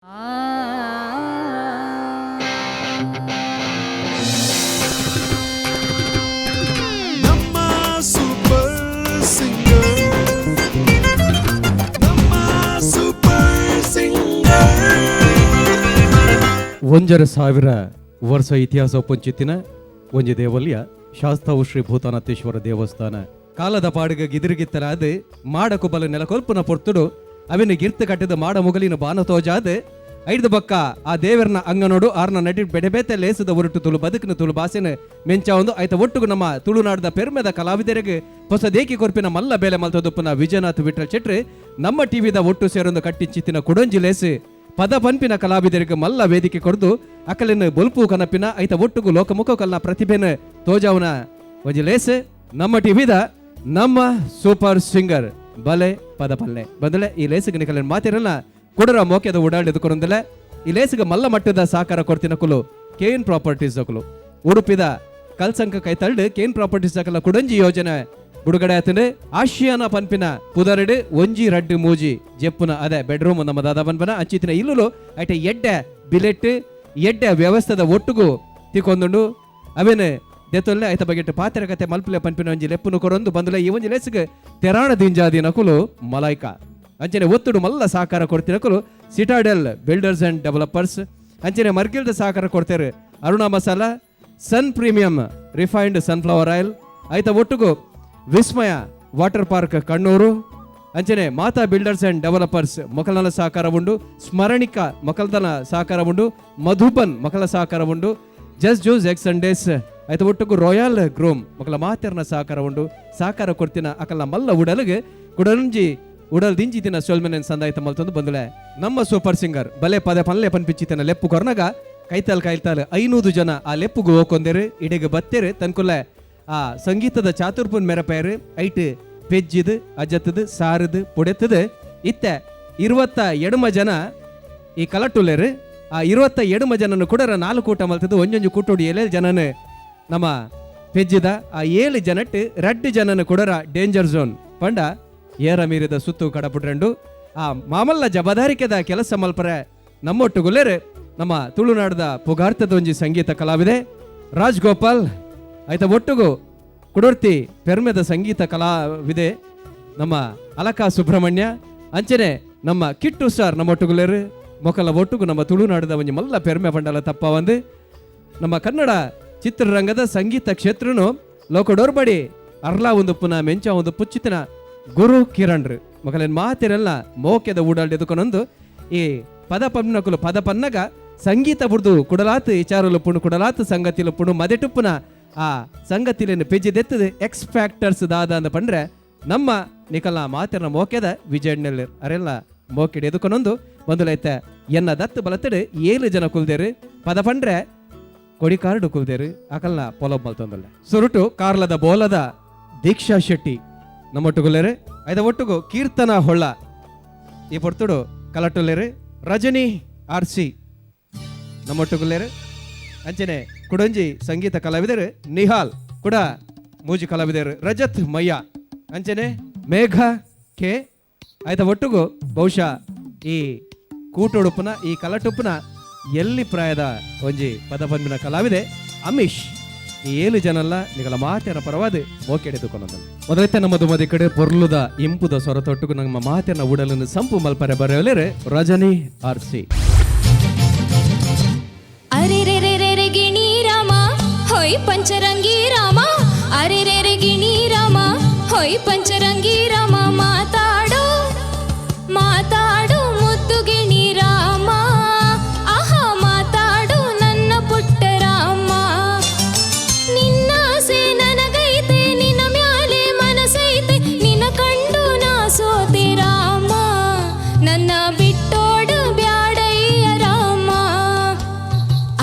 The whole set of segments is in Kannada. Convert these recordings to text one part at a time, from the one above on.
ಒಂಜರ ವರ್ಷ ಇತಿಹಾಸ ಪಂಚಿತ್ತಿನ ಒಂಜಿ ದೇವಲ್ಯ ಶಾಸ್ತಾವು ಶ್ರೀ ಭೂತಾನಾಥೇಶ್ವರ ದೇವಸ್ಥಾನ ಕಾಲದ ಪಾಡಿಗೆ ಗಿದಿರುಗಿತ್ತರಾದ ಮಾಡಕು ಬಲ ನೆಲಕೊಲ್ಪನ ಪೊರ್ತುಡು ಅವಿನ ಗಿರ್ತ ಕಟ್ಟಿದ ಮಾಡ ಮುಗಲಿನ ಬಾನ ತೋಜಾದ ಐದು ಬಕ್ಕ ಆ ದೇವರನ ಅಂಗನೋಡು ಆರ್ನ ನಟಿ ಬೆಡೆಬೇತೆ ಲೇಸದ ಹೊರಟು ತುಳು ಬದುಕಿನ ತುಳು ಭಾಷೆನ ಮೆಂಚ ಒಂದು ಆಯ್ತ ಒಟ್ಟುಗು ನಮ್ಮ ತುಳುನಾಡದ ಪೆರ್ಮೆದ ಕಲಾವಿದರಿಗೆ ಹೊಸ ದೇಕಿ ಕೊರ್ಪಿನ ಮಲ್ಲ ಬೇಲೆ ಮಲ್ತದುಪ್ಪನ ವಿಜಯನಾಥ್ ವಿಠಲ್ ಚೆಟ್ರಿ ನಮ್ಮ ಟಿವಿದ ಒಟ್ಟು ಸೇರೊಂದು ಕಟ್ಟಿಚ್ಚಿತ್ತಿನ ಕುಡಂಜಿ ಲೇಸು ಪದ ಪಂಪಿನ ಕಲಾವಿದರಿಗೆ ಮಲ್ಲ ವೇದಿಕೆ ಕೊಡ್ದು ಅಕಲಿನ ಬೊಲ್ಪು ಕನಪಿನ ಐತ ಒಟ್ಟುಗು ಲೋಕಮುಖ ಕಲ್ನ ಪ್ರತಿಭೆನ ತೋಜಾವನ ಒಂಜಿ ಲೇಸು ನಮ್ಮ ಟಿವಿದ ನಮ್ಮ ಸೂಪರ್ ಸಿಂಗರ್ ಬಲೆ ಪದ ಪಲ್ಲೆ ಬಂದಲೆ ಈ ಲೇಸಿಗೆ ನಿಕಲಿನ ಮಾತಿರಲ್ಲ ಕುಡರ ಮೋಕೆದ ಓಡಾಡಿದು ಕೊರಂದಲೆ ಈ ಲೇಸಿಗೆ ಮಲ್ಲ ಮಟ್ಟದ ಸಹಕಾರ ಕೊಡ್ತಿನ ಕುಲು ಕೇನ್ ಪ್ರಾಪರ್ಟೀಸ್ ಅಕಲು ಉಡುಪಿದ ಕಲ್ಸಂಕ ಕೈತಳ್ಳು ಕೇನ್ ಪ್ರಾಪರ್ಟೀಸ್ ಅಕಲ ಕುಡಂಜಿ ಯೋಜನೆ ಬುಡುಗಡೆ ಆತಂಡು ಆಶಿಯಾನ ಪನ್ಪಿನ ಪುದರಡು ಒಂಜಿ ರಡ್ಡು ಮೂಜಿ ಜೆಪ್ಪುನ ಅದೇ ಬೆಡ್ರೂಮ್ ನಮ್ಮ ದಾದ ಪನ್ಪನ ಅಂಚಿತ್ತಿನ ಇಲ್ಲುಲು ಐಟೆ ಎಡ್ಡೆ ಬಿಲೆಟ್ ಎಡ್ಡೆ ವ್ಯವಸ್ಥೆದ ಒಟ್ಟುಗು ತಿಕ್ಕೊಂದುಂಡು ಅವೇನು ದೆತ್ತೊಲ್ಲೆ ಐತ ಬಗೆಟ್ ಪಾತ್ರೆ ಕತೆ ಮಲ್ಪಲೆ ಪನ್ಪಿನ ಒಂಜಿ ಲೆಪ್ಪುನು ಕೊರೊಂದು ಬಂದುಲೆ ಈ ಒಂಜಿ ಲೇಸಿಗೆ ತೆರಾಣ ದಿಂಜಾದಿ ನಕುಲು ಮಲಾಯ್ಕ ಅಂಚನೆ ಒತ್ತುಡು ಮಲ್ಲ ಸಹಕಾರ ಕೊಡ್ತಿನ ನಕುಲು ಸಿಟಾಡೆಲ್ ಬಿಲ್ಡರ್ಸ್ ಅಂಡ್ ಡೆವಲಪರ್ಸ್ ಅಂಚನೆ ಮರ್ಗಿಲ್ದ ಸಹಕಾರ ಕೊಡ್ತಾರೆ ಅರುಣಾ ಮಸಾಲ ಸನ್ ಪ್ರೀಮಿಯಂ ರಿಫೈನ್ಡ್ ಸನ್ಫ್ಲವರ್ ಆಯಿಲ್ ಐತ ಒಟ್ಟುಗು ವಿಸ್ಮಯ ವಾಟರ್ ಪಾರ್ಕ್ ಕಣ್ಣೂರು ಅಂಚನೆ ಮಾತಾ ಬಿಲ್ಡರ್ಸ್ ಅಂಡ್ ಡೆವಲಪರ್ಸ್ ಮೊಕಲನ ಸಹಕಾರ ಉಂಡು ಸ್ಮರಣಿಕ ಮೊಕಲ್ದನ ಸಹಕಾರ ಉಂಡು ಮಧುಬನ್ ಮೊಕಲ ಸಹಕಾರ ಉಂಡು just juice X and days ಆಯ್ತು ಒಟ್ಟುಗು ರಾಯಲ್ ಗ್ರೂಮ್ ಮೊಕಲ ಮಾತೆರ್ನ ಸಹಕಾರ ಉಂಡು ಸಹಕಾರ ಕೊಡ್ತಿನ ಅಕಲ ಮಲ್ಲ ಉಡಲ್ಗೆ ಕುಡಂಜಿ ಉಡಲ್ ದಿಂಜಿತಿನ ಸೊಲ್ಮೆನ್ ಸಂದಾಯ್ತ ಮಲ್ತೊಂದು ಬಂದುಲೆ ನಮ್ಮ ಸೂಪರ್ ಸಿಂಗರ್ ಬಲೆ ಪದ ಪಲ್ಲೆ ಪನ್ಪಿಚ್ಚಿತಿನ ಲೆಪ್ಪು ಕೊರ್ನಗ ಕೈತಾಲ್ 500 ಜನ ಆ ಲೆಪ್ಪುಗು ಹೋಕೊಂದೇರು ಇಡೆಗೆ ಬತ್ತೇರು ತನ್ಕುಲೆ ಆ ಸಂಗೀತದ ಚಾತುರ್ಪುನ್ ಮೆರಪೇರು ಐಟ್ ಪೆಜ್ಜಿದು ಅಜತ್ತದು ಸಾರದು ಪುಡೆತ್ತದು ಇತ್ತೆ 27 ಜನ ಈ ಕಲಟುಲೇರು ಆ 27 ಜನನು ಕೂಡ 4 ಕೂಟ ಮಲ್ತದ್ದು ಒಂಜೊಂಜು ಕೂಟೋಡಿ 7 ಜನನು ನಮ್ಮ ಪೆಜ್ಜಿದ ಆ 7 ಜನಟ್ಟು 2 ಜನನು ಕೂಡ ಡೇಂಜರ್ ಝೋನ್ ಪಂಡ ಏರ ಮೀರಿದ ಸುತ್ತು ಕಡಪುಟ್ರಂಡು ಆ ಮಾಮಲ್ಲ ಜಬದಾರಿಕೆದ ಕೆಲಸ ಮಲ್ಪರೆ ನಮ್ಮೊಟ್ಟುಗುಲೇರು ನಮ್ಮ ತುಳುನಾಡದ ಪುಗಾರ್ತದ ಒಂಜಿ ಸಂಗೀತ ಕಲಾವಿದೆ ರಾಜ್ ಗೋಪಾಲ್ ಆಯ್ತ ಒಟ್ಟುಗು ಕುಡರ್ತಿ ಪೆರ್ಮೆದ ಸಂಗೀತ ಕಲಾವಿದೆ ನಮ್ಮ ಅಲಕಾ ಸುಬ್ರಹ್ಮಣ್ಯ ಅಂಚನೆ ನಮ್ಮ ಕಿಟ್ಟು ಸ್ಟಾರ್ ನಮ್ಮ ಒಟ್ಟುಗುಲೇರು ಮೊಕಲ ಒಟ್ಟುಗು ನಮ್ಮ ತುಳುನಾಡದ ಒಂಜಿ ಮಲ್ಲ ಪೆರ್ಮೆ ಪಂಡಲ ತಪ್ಪ ಒಂದು ನಮ್ಮ ಕನ್ನಡ ಚಿತ್ರರಂಗದ ಸಂಗೀತ ಕ್ಷೇತ್ರನು ಲೋಕಡೋರ್ಬಡಿ ಅರ್ಲಾ ಒಂದು ಪುನ ಮೆಂಚ ಒಂದು ಪುಚ್ಚಿತಿನ ಗುರು ಕಿರಣ್ರು ಮೊಕಲೇನ್ ಮಾತಿರಲ್ಲ ಮೋಕೆದ ಊಡಾಲ್ಡ್ ಎದುಕೊಂಡೊಂದು ಈ ಪದ ಪನ್ನಕುಲು ಪದ ಪನ್ನಗ ಸಂಗೀತ ಬುಡ್ದು ಕುಡಲಾತ್ ವಿಚಾರಲು ಪುಣು ಕುಡಲಾತ್ ಸಂಗತಿಲು ಪುಣು ಮದೆಟುಪ್ಪುನ ಆ ಸಂಗತಿಲೇನು ಪೆಜ್ಜಿದೆತ್ತದು ಎಕ್ಸ್ ಫ್ಯಾಕ್ಟರ್ಸ್ ದಾದ ಅಂದ ಪಂಡ್ರೆ ನಮ್ಮ ನಿಕಲ ಮಾತಿನ ಮೋಕೆದ ವಿಜಯಣ್ಣಲ್ಲಿ ಅರೆಲ್ಲ ಮೋಕೆಡ್ ಎದುಕೊಂಡೊಂದು ಬಂದುಲೈತೆ ಎನ್ನ ದತ್ತು ಬಲತ್ತಡು 7 ಜನ ಕುಲ್ದೇರು ಪದ ಪಂಡ್ರೆ ಕೊಡಿಕಾರ್ಡು ಕುಲ್ದೇರು ಅಕಲ್ನ ಪೊಲೊಬ್ ಮಲ್ತೊಂದಲ್ಲ ಸುರುಟು ಕಾರ್ಲದ ಬೋಲದ ದೀಕ್ಷಾ ಶೆಟ್ಟಿ ನಮ್ಮೊಟ್ಟುಗುಲೇರು ಐದ ಒಟ್ಟುಗು ಕೀರ್ತನ ಹೊಳ್ಳ ಈ ಪೊರ್ತುಡು ಕಲಟುಲೇರು ರಜನಿ ಆರ್ಸಿ ನಮ್ಮೊಟ್ಟುಗುಲೇರು ಅಂಚನೆ ಕುಡಂಜಿ ಸಂಗೀತ ಕಲಾವಿದರು ನಿಹಾಲ್ ಕೂಡ ಮೂಜಿ ಕಲಾವಿದರು ರಜತ್ ಮಯ್ಯ ಅಂಚನೆ ಮೇಘ ಕೆ ಆಯ್ತ ಒಟ್ಟುಗು ಬಹುಶಃ ಈ ಕೂಟುಡುಪುನ ಈ ಕಲಟುಪ್ಪುನ ಎಲ್ಲಿ ಪ್ರಾಯದ ಒಂಜಿ ಪದ ಪನ್ಮಿನ ಕಲಾವಿದೆ ಅಮಿಶ್ ಈ 7 ಜನಲ್ಲ ನಿಗಲ ಮಾತಿನ ಪರವಾದ ಮೋಕೆಡೆದುಕೊಂಡಂದಲ್ಲ ಮೊದಲೈತೆ ನಮ್ಮದು ಮದಿ ಕಡೆ ಪೊರ್ಲುದ ಇಂಪುದ ಸೊರತೊಟ್ಟುಗು ನಮ್ಮ ಮಾತಿನ ಉಡಲನ್ನು ಸಂಪು ಮಲ್ಪರೆ ಬರೆಯಲೇರೆ ರಜನಿ ಆರ್ಸಿ ಅರೆರೆರೆರೆ ಗಿಣಿ ರಾಮ ಹೊಯ್ ಪಂಚರಂಗಿ ರಾಮ ಅರೆರೆರೆ ಗಿಣಿ ರಾಮ ಹೊಯ್ ಪಂಚರಂಗಿ ರಾಮ ಮಾತಾಡು ಮಾತಾಡು ಮುದ್ದು ಗಿಣಿ ರಾಮ ಆಹಾ ಮಾತಾಡು ನನ್ನ ಪುಟ್ಟ ರಾಮ ನಿನ್ನ ಆಸೆ ನನಗೈತೆ ನಿನ್ನ ಮ್ಯಾಲೆ ಮನಸೈತೆ ನಿನ್ನ ಕಂಡು ನಾ ಸೋತೆ ರಾಮ ನನ್ನ ಬಿಟ್ಟೋಡು ಬ್ಯಾಡಯ್ಯ ರಾಮ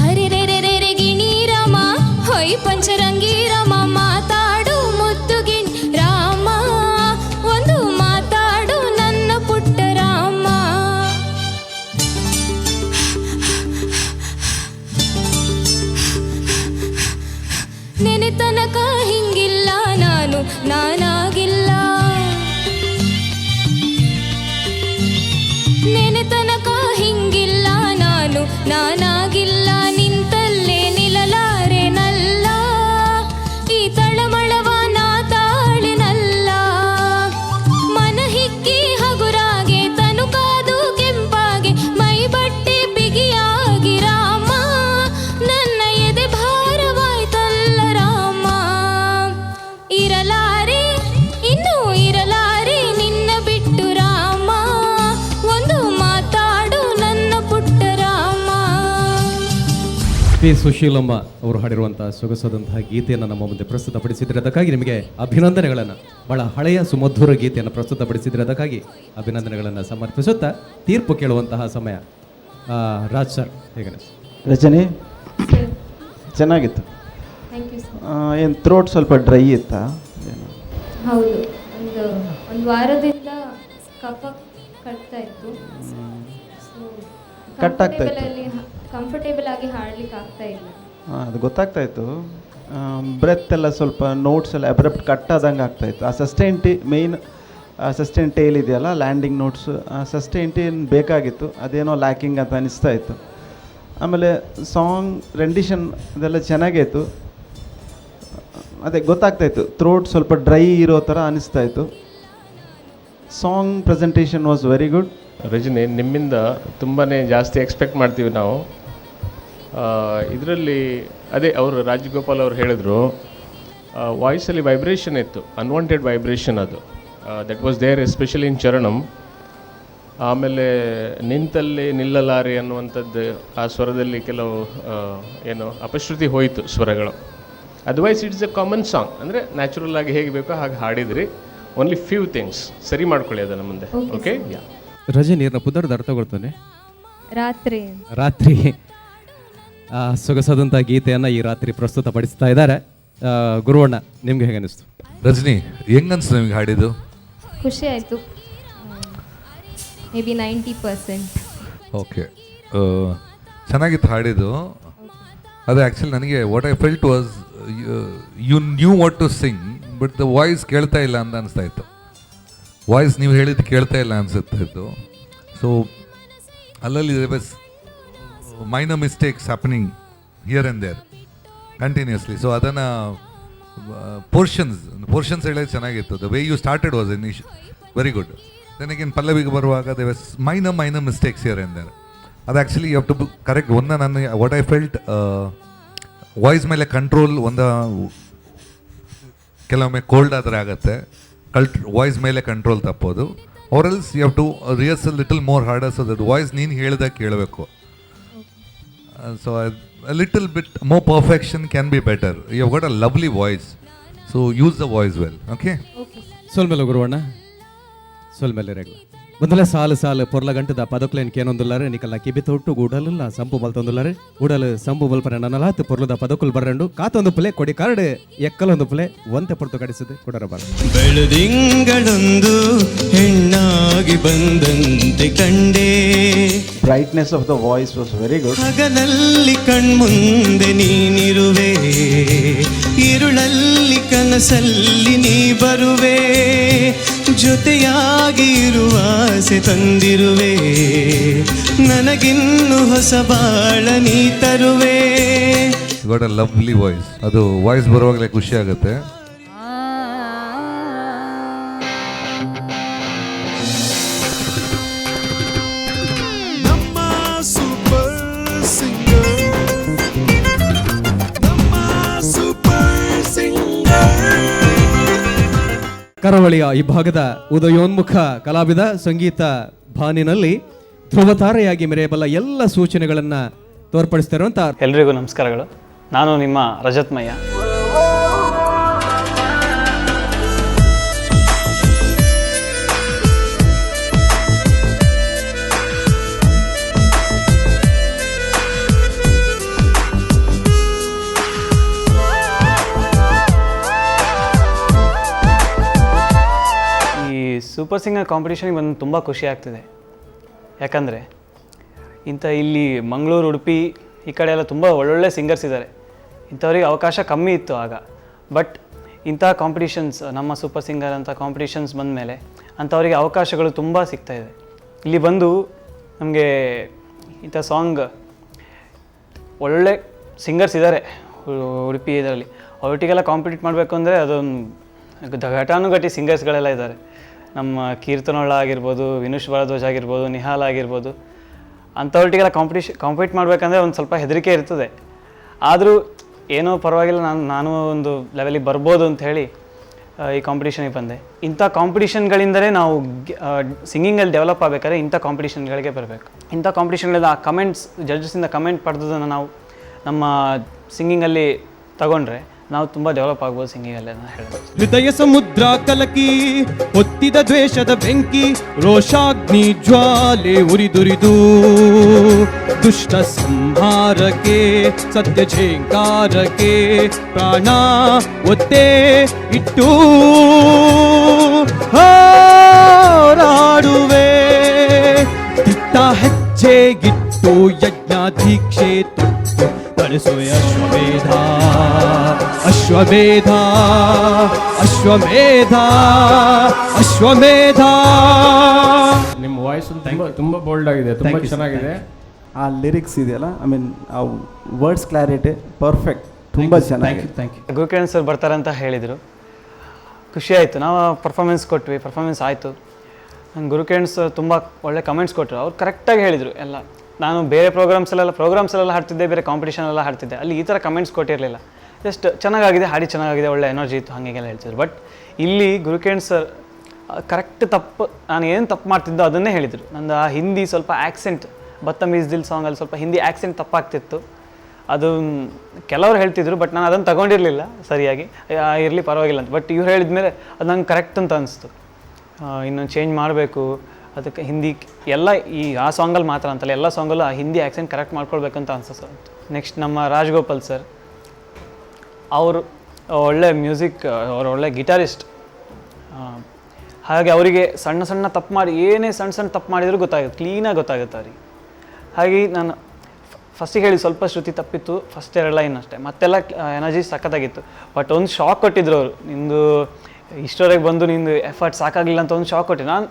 ಅರೆರೆರೆರೆ ಗಿಣಿ ರಾಮ ಹೊಯ್ ಪಂಚರಂಗಿ ರಾಮ ಮಾತಾಡು ಮುದ್ದು ಗಿಣಿ ರಾಮ ಒಂದು ಮಾತಾಡು ನನ್ನ ಪುಟ್ಟ ರಾಮ ನೆನೆ ತನಕ ಹಿಂಗಿಲ್ಲ ನಾನಾಗಿಲ್ಲ ನೆನೆ ತನಕ ಹಿಂಗಿಲ್ಲ ನಾನಾಗಿಲ್ಲ ನಿಂತಲ್ಲೇ ನಿಲ್ಲಲಾರೆನಲ್ಲ, ಈ ತಳಮಳವ ನಾ ತಾಳೆನಲ್ಲ. ಮನ ಹಿಕ್ಕಿ ಹಗುರಾಗೆ ತನುಕಾದು ಕೆಂಪಾಗೆ ಮೈ ಬಟ್ಟೆ ಬಿಗಿಯಾಗಿ ರಾಮ, ನನ್ನ ಎದೆ ಭಾರವಾಯ್ತಲ್ಲ ರಾಮ. ಇರಲಾರೆ ಇನ್ನೂ ಇರಲಾರೆ ನಿನ್ನ ಬಿಟ್ಟು ರಾಮ, ಒಂದು ಮಾತಾಡು ನನ್ನ ಪುಟ್ಟ ರಾಮ. ಪಿ ಸುಶೀಲಮ್ಮ ಅವರು ಹಾಡಿರುವಂತಹ ಸೊಗಸಾದಂತಹ ಗೀತೆಯನ್ನು ನಮ್ಮ ಮುಂದೆ ಪ್ರಸ್ತುತಪಡಿಸಿದ್ರೆ ಅದಕ್ಕಾಗಿ ನಿಮಗೆ ಅಭಿನಂದನೆಗಳನ್ನು. ಬಹಳ ಹಳೆಯ ಸುಮಧುರ ಗೀತೆಯನ್ನು ಪ್ರಸ್ತುತಪಡಿಸಿದ್ರೆ ಅದಕ್ಕಾಗಿ ಅಭಿನಂದನೆಗಳನ್ನು ಸಮರ್ಪಿಸುತ್ತಾ ತೀರ್ಪು ಕೇಳುವಂತಹ ಸಮಯ. ರಾಜ್ ಸರ್ ಹೇಗೆ? ರಚನೆ ಚೆನ್ನಾಗಿತ್ತು. Thank you sir. ಏನು ಥ್ರೋಟ್ ಸ್ವಲ್ಪ ಡ್ರೈ ಇತ್ತಾ? ಹೌದು, ಒಂದು ವಾರದಿಂದ ಕಫ ಕಟ್ತಾ ಇತ್ತು. ಕಟ್ ಆಗ್ತಾ ಇತ್ತು. ಕಂಫರ್ಟೇಬಲ್ ಆಗಿ ಹಾಡ್ಲಿಕ್ಕೆ ಆಗ್ತಾ ಇಲ್ಲ. ಅದು ಗೊತ್ತಾಗ್ತಾ ಇತ್ತು. ಬ್ರೆತ್ ಎಲ್ಲ ಸ್ವಲ್ಪ ನೋಟ್ಸ್ ಎಲ್ಲ ಅಬ್ರಪ್ಟ್ ಕಟ್ ಆದಂಗೆ ಆಗ್ತಾಯಿತ್ತು. ಆ ಸಸ್ಟೈನ್ ಮೇಯ್ನ್ ಸಸ್ಟೈನ್ ಟೇಲ್ ಇದೆಯಲ್ಲ, ಲ್ಯಾಂಡಿಂಗ್ ನೋಟ್ಸ್, ಆ ಸಸ್ಟೈನ್ ಟೇಲ್ ಬೇಕಾಗಿತ್ತು, ಅದೇನೋ ಲ್ಯಾಕಿಂಗ್ ಅಂತ ಅನಿಸ್ತಾ ಇತ್ತು. ಆಮೇಲೆ ಸಾಂಗ್ ರೆಂಡಿಷನ್ ಅದೆಲ್ಲ ಚೆನ್ನಾಗೇ ಇತ್ತು. ಅದೇ ಗೊತ್ತಾಗ್ತಾಯಿತ್ತು, ಥ್ರೋಟ್ ಸ್ವಲ್ಪ ಡ್ರೈ ಇರೋ ಥರ ಅನಿಸ್ತಾ ಇತ್ತು. Song presentation was very good. Rajani, ನಿಮ್ಮಿಂದ ತುಂಬಾ ಜಾಸ್ತಿ ಎಕ್ಸ್ಪೆಕ್ಟ್ ಮಾಡ್ತೀವಿ ನಾವು. ಇದರಲ್ಲಿ ಅದೇ ಅವರು ರಾಜಗೋಪಾಲ್ ಅವರು ಹೇಳಿದ್ರು, ವಾಯ್ಸಲ್ಲಿ ವೈಬ್ರೇಷನ್ ಇತ್ತು, ಅನ್ವಾಂಟೆಡ್ ವೈಬ್ರೇಷನ್ ಅದು. That was there especially in charanam. ಆಮೇಲೆ ನಿಂತಲ್ಲಿ ನಿಲ್ಲಲಾರೆ ಅನ್ನುವಂಥದ್ದು ಆ ಸ್ವರದಲ್ಲಿ ಕೆಲವು ಏನು ಅಪಶ್ರುತಿ ಹೋಯಿತು ಸ್ವರಗಳು. Otherwise it's A common song, ಅಂದರೆ ನ್ಯಾಚುರಲ್ ಆಗಿ ಹೇಗೆ ಬೇಕೋ ಹಾಗೆ ಹಾಡಿದ್ರಿ. ಓನ್ಲಿ ಫ್ಯೂ ಥಿಂಗ್ಸ್ ಸರಿ ಮಾಡ್ಕೊಳ್ಳಿ ಅದನ್ನು ಮುಂದೆ. ಓಕೆ, ಯಾ. ರಜೆ ನೀರಿನ ಪುದರದ ಅರ್ಥ ಕೊಡ್ತಾನೆ. ರಾತ್ರಿ ಸೊಗಸಾದಂಥ ಗೀತೆಯನ್ನು ಈ ರಾತ್ರಿ ಪ್ರಸ್ತುತಪಡಿಸ್ತಾ ಇದ್ದಾರೆ. ಗುರುವಣ್ಣ, ನಿಮ್ಗೆ ಹೇಗೆ ಅನಿಸ್ತು? ರಜನಿ, ಹೆಂಗನ್ಸ್ತು ನಿಮ್ಗೆ ಹಾಡಿದ್ದು? ಖುಷಿ ಆಯಿತು, ಮೇ ಬಿ 90%. ಓಕೆ, ಚೆನ್ನಾಗಿತ್ತು ಹಾಡಿದ್ದು. ಅದು ಆ್ಯಕ್ಚುಲಿ ನನಗೆ what I felt was you knew what to sing, but the voice ಕೇಳ್ತಾ ಇಲ್ಲ ಅಂತ ಅನಿಸ್ತಾ ಇತ್ತು. ವಾಯ್ಸ್ ನೀವು ಹೇಳಿದ್ದು ಕೇಳ್ತಾ ಇಲ್ಲ ಅನಿಸುತ್ತಾ ಇತ್ತು. ಸೊ ಅಲ್ಲಲ್ಲಿ ಬಸ್ minor mistakes happening here and there continuously. So ಅದನ್ನು ಪೋರ್ಷನ್ಸ್ ಹೇಳೋದು ಚೆನ್ನಾಗಿತ್ತು. The way you started was very good. Then again ಪಲ್ಲವಿಗೆ ಬರುವಾಗ they was minor mistakes here and there. ಅದು actually you have to correct. ನಾನು ವಾಟ್ ಐ ಫೆಲ್ಟ್, ವಾಯ್ಸ್ ಮೇಲೆ ಕಂಟ್ರೋಲ್ ಕೆಲವೊಮ್ಮೆ ಕೋಲ್ಡ್ ಆದರೆ ಆಗುತ್ತೆ, ವಾಯ್ಸ್ ಮೇಲೆ ಕಂಟ್ರೋಲ್ ತಪ್ಪೋದು. Or else you have to rehearsal little more harder so that voice ನೀನು ಹೇಳಿದಾಗ ಕೇಳಬೇಕು. So little bit more perfection can be better. You have got a lovely voice, so use the voice well. Okay, ಸೊಲ್ಮೇಲೆ ಗುರುವಣ್ಣ, ಸೊಲ್ಮೇಲೆ ರೆಗ್ಲ ಮೊದಲೇ ಸಾಲು ಪೊರ್ಲ ಗಂಟದ ಪದಕ್ಲೇನ್ ಕೇನೊಂದುಲ್ಲಾರೆ ನಿಕಲ್ನ ಕಿಬಿ ತೊಟ್ಟು ಗೂಡಲ್ಲ ಸಂಪು ಮಲ್ತೊಂದುಲ್ಲಾರೆ ಉಡಲು ಸಂಪು ಮಲ್ಪರೆ ನನ್ನಲಾತ್ ಪೊರ್ಲದ ಪದಕುಲ್ ಬರ್ರಂಡು ಕಾತೊಂದು ಪುಲೆ ಕೊಡಿ ಕಾರ್ಡ್ ಎಕ್ಕಲೊಂದು ಪುಲೆ ಒಂತೆ ಪೊರ್ತು ಕಡಿಸಿದೆ ಕೊಡರ ಬರ. ಬೆಳದಿಂಗಳೊಂದು ಹೆಣ್ಣಾಗಿ ಬಂದಂತೆ ಕಂಡೆ, brightness of the voice was very good. ಹಗಲಲ್ಲಿ ಕಣ್ಮುಂದೆ ನೀನಿರುವೆ, ഇരുಳಲ್ಲಿ ಕನಸಲ್ಲಿ ನೀ ಬರುವೆ, ಜೊತೆಯಾಗಿ ಇರುವ ಆಸೆ ತಂದಿರುವೆ, ನನಗಿನ್ನು ಹೊಸ ಬಾಳ ನೀ ತರುವೆ. You got a lovely voice. ಅದು ವಾಯ್ಸ್ ಬರುವಾಗಲೇ ಖುಷಿ ಆಗುತ್ತೆ. ಕರಾವಳಿಯ ಈ ಭಾಗದ ಉದಯೋನ್ಮುಖ ಕಲಾವಿದ, ಸಂಗೀತ ಬಾನಿನಲ್ಲಿ ಧ್ರುವತಾರೆಯಾಗಿ ಮೆರೆಯಬಲ್ಲ ಎಲ್ಲ ಸೂಚನೆಗಳನ್ನು ತೋರ್ಪಡಿಸ್ತಿರುವಂಥ ಎಲ್ರಿಗೂ ನಮಸ್ಕಾರಗಳು. ನಾನು ನಿಮ್ಮ ರಜತ್ಮಯ್ಯ. ಸೂಪರ್ ಸಿಂಗರ್ ಕಾಂಪಿಟೇಷನ್ಗೆ ಬಂದು ತುಂಬ ಖುಷಿ ಆಗ್ತಿದೆ. ಯಾಕಂದರೆ ಇಲ್ಲಿ ಮಂಗಳೂರು, ಉಡುಪಿ ಈ ಕಡೆ ಎಲ್ಲ ತುಂಬ ಒಳ್ಳೊಳ್ಳೆ ಸಿಂಗರ್ಸ್ ಇದ್ದಾರೆ. ಇಂಥವ್ರಿಗೆ ಅವಕಾಶ ಕಮ್ಮಿ ಇತ್ತು ಆಗ. ಬಟ್ ಇಂಥ ಕಾಂಪಿಟೇಷನ್ಸ್, ನಮ್ಮ ಸೂಪರ್ ಸಿಂಗರ್ ಅಂತ ಕಾಂಪಿಟೇಷನ್ಸ್ ಬಂದ ಮೇಲೆ ಅಂಥವರಿಗೆ ಅವಕಾಶಗಳು ತುಂಬ ಸಿಗ್ತಾಯಿದೆ. ಇಲ್ಲಿ ಬಂದು ನಮಗೆ ಇಂಥ ಸಾಂಗ್ ಒಳ್ಳೆ ಸಿಂಗರ್ಸ್ ಇದ್ದಾರೆ ಉಡುಪಿ ಇದರಲ್ಲಿ. ಅವರೊಟ್ಟಿಗೆಲ್ಲ ಕಾಂಪಿಟೀಟ್ ಮಾಡಬೇಕು ಅಂದರೆ ಅದೊಂದು ಘಟಾನುಘಟಿ ಸಿಂಗರ್ಸ್ಗಳೆಲ್ಲ ಇದ್ದಾರೆ. ನಮ್ಮ ಕೀರ್ತನೊಳ್ಳ ಆಗಿರ್ಬೋದು, ವಿನುಷ್ ಭರದ್ವಾಜ್ ಆಗಿರ್ಬೋದು, ನಿಹಾಲ್ ಆಗಿರ್ಬೋದು, ಅಂಥವ್ರೊಟ್ಟಿಗೆಲ್ಲ ಕಾಂಪೀಟ್ ಮಾಡಬೇಕಂದ್ರೆ ಒಂದು ಸ್ವಲ್ಪ ಹೆದರಿಕೆ ಇರ್ತದೆ. ಆದರೂ ಏನೋ ಪರವಾಗಿಲ್ಲ, ನಾನು ಒಂದು ಲೆವೆಲಿಗೆ ಬರ್ಬೋದು ಅಂತ ಹೇಳಿ ಈ ಕಾಂಪಿಟೇಷನಿಗೆ ಬಂದೆ. ಇಂಥ ಕಾಂಪಿಟೇಷನ್ಗಳಿಂದಲೇ ನಾವು ಸಿಂಗಿಂಗಲ್ಲಿ ಡೆವಲಪ್ ಆಗಬೇಕಾದ್ರೆ ಇಂಥ ಕಾಂಪಿಟೇಷನ್ಗಳಿಗೆ ಬರಬೇಕು. ಇಂಥ ಕಾಂಪಿಟೇಷನ್ಗಳಿಂದ ಆ ಕಮೆಂಟ್ಸ್, ಜಡ್ಜಸ್ಸಿಂದ ಕಮೆಂಟ್ ಪಡೆದದನ್ನು ನಾವು ನಮ್ಮ ಸಿಂಗಿಂಗಲ್ಲಿ ತಗೊಂಡ್ರೆ ನಾವು ತುಂಬ ಡೆವಲಪ್ ಆಗ್ಬೋದು ಸಿಂಗಿಂಗಲ್ಲೇ ನಾನು ಹೇಳ್ಬೋದು. ಹೃದಯ ಸಮುದ್ರ ಕಲಕಿ ಹೊತ್ತಿದ ದ್ವೇಷದ ಬೆಂಕಿ, ರೋಷಾಗ್ನಿ ಜ್ವಾಲೆ ಉರಿದುರಿದು ದುಷ್ಟ ಸಂಹಾರಕ್ಕೆ, ಸತ್ಯ ಝೇಂಕಾರಕ್ಕೆ ಪ್ರಾಣ ಒತ್ತೆ ಇಟ್ಟು ಹಾರಾಡುವೆ. ದಿಟ್ಟ ಹೆಜ್ಜೆಗಿಟ್ಟು ಯಜ್ಞ ದೀಕ್ಷೆ ತೊಟ್ಟು ನಡೆಸುವೆ ಅಶ್ವಮೇಧ, ಅಶ್ವಮೇಧ, ಅಶ್ವಮೇಧ, ಅಶ್ವಮೇಧ. ನಿಮ್ಮ ವಾಯ್ಸ್ ತುಂಬ ಬೋಲ್ಡ್ ಆಗಿದೆ, ತುಂಬ ಚೆನ್ನಾಗಿದೆ. ಆ ಲಿರಿಕ್ಸ್ ಇದೆಯಲ್ಲ, ಐ ಮೀನ್ ಆ ವರ್ಡ್ಸ್ ಕ್ಲಾರಿಟಿ ಪರ್ಫೆಕ್ಟ್, ತುಂಬ ಚೆನ್ನಾಗಿದೆ. Thank you. ಗುರುಕಿರಣ್ ಸರ್ ಬರ್ತಾರಂತ ಹೇಳಿದರು, ಖುಷಿ ಆಯಿತು. ನಾವು ಪರ್ಫಾರ್ಮೆನ್ಸ್ ಕೊಟ್ವಿ, ಪರ್ಫಾರ್ಮೆನ್ಸ್ ಆಯಿತು. ನಂಗೆ ಗುರುಕಿರಣ್ ಸರ್ ತುಂಬ ಒಳ್ಳೆ ಕಮೆಂಟ್ಸ್ ಕೊಟ್ಟರು. ಅವ್ರು ಕರೆಕ್ಟಾಗಿ ಹೇಳಿದರು ಎಲ್ಲ. ನಾನು ಬೇರೆ ಪ್ರೋಗ್ರಾಮ್ಸಲ್ಲೆಲ್ಲ ಹಾಡ್ತಿದ್ದೆ, ಬೇರೆ ಕಾಂಪಿಟೇಷನೆಲ್ಲ ಹಾಡ್ತಿದ್ದೆ, ಅಲ್ಲಿ ಈ ಥರ ಕಮೆಂಟ್ಸ್ ಕೊಟ್ಟಿರಲಿಲ್ಲ. ಜಸ್ಟ್ ಚೆನ್ನಾಗಿದೆ, ಹಾಡಿ ಚೆನ್ನಾಗಿದೆ, ಒಳ್ಳೆ ಎನರ್ಜಿ ಇತ್ತು, ಹಾಗೆಲ್ಲ ಹೇಳ್ತಿದ್ರು. ಬಟ್ ಇಲ್ಲಿ ಗುರುಕಿರಣ್ ಸರ್ ಕರೆಕ್ಟ್ ತಪ್ಪು, ನಾನು ಏನು ತಪ್ಪು ಮಾಡ್ತಿದ್ದೋ ಅದನ್ನೇ ಹೇಳಿದರು. ನಂದು ಆ ಹಿಂದಿ ಸ್ವಲ್ಪ ಆ್ಯಕ್ಸೆಂಟ್, ಬತ್ತಮೀಸ್ ದಿಲ್ ಸಾಂಗಲ್ಲಿ ಸ್ವಲ್ಪ ಹಿಂದಿ ಆ್ಯಕ್ಸೆಂಟ್ ತಪ್ಪಾಗ್ತಿತ್ತು. ಅದು ಕೆಲವರು ಹೇಳ್ತಿದ್ರು, ಬಟ್ ನಾನು ಅದನ್ನು ತಗೊಂಡಿರಲಿಲ್ಲ ಸರಿಯಾಗಿ. ಇರಲಿ ಪರವಾಗಿಲ್ಲ ಅಂತ. ಬಟ್ ಇವ್ರು ಹೇಳಿದ ಮೇಲೆ ಅದು ನಂಗೆ ಕರೆಕ್ಟ್ ಅಂತ ಅನಿಸ್ತು. ಇನ್ನೊಂದು ಚೇಂಜ್ ಮಾಡಬೇಕು ಅದಕ್ಕೆ. ಹಿಂದಿ ಎಲ್ಲ ಆ ಸಾಂಗಲ್ಲಿ ಮಾತ್ರ ಅಂತಲ್ಲ, ಎಲ್ಲ ಸಾಂಗಲ್ಲೂ ಆ ಹಿಂದಿ ಆ್ಯಕ್ಸೆಂಟ್ ಕರೆಕ್ಟ್ ಮಾಡ್ಕೊಳ್ಬೇಕಂತ ಅನಿಸ್ತು. ನೆಕ್ಸ್ಟ್ ನಮ್ಮ ರಾಜ್ಗೋಪಾಲ್ ಸರ್, ಅವರು ಒಳ್ಳೆ ಮ್ಯೂಸಿಕ್, ಅವರು ಒಳ್ಳೆ ಗಿಟಾರಿಸ್ಟ್. ಹಾಗೆ ಅವರಿಗೆ ಸಣ್ಣ ಸಣ್ಣ ತಪ್ಪು ಮಾಡಿ, ಏನೇ ಸಣ್ಣ ಸಣ್ಣ ತಪ್ಪು ಮಾಡಿದರೂ ಗೊತ್ತಾಗುತ್ತೆ, ಕ್ಲೀನಾಗಿ ಗೊತ್ತಾಗುತ್ತೆ ಅವ್ರಿಗೆ. ಹಾಗೆ ನಾನು ಫಸ್ಟಿಗೆ ಹೇಳಿ ಸ್ವಲ್ಪ ಶ್ರುತಿ ತಪ್ಪಿತ್ತು, ಫಸ್ಟ್ 2 ಲೈನ್ ಅಷ್ಟೇ, ಮತ್ತೆಲ್ಲ ಎನರ್ಜಿ ಸಖತ್ತಾಗಿತ್ತು. ಬಟ್ ಒಂದು ಶಾಕ್ ಕೊಟ್ಟಿದ್ರು ಅವರು, ನಿಂದು ಇಷ್ಟವರೆಗೆ ಬಂದು ನಿಂದು ಎಫರ್ಟ್ ಸಾಕಾಗಲಿಲ್ಲ ಅಂತ ಒಂದು ಶಾಕ್ ಕೊಟ್ಟಿದ್ದು. ನಾನು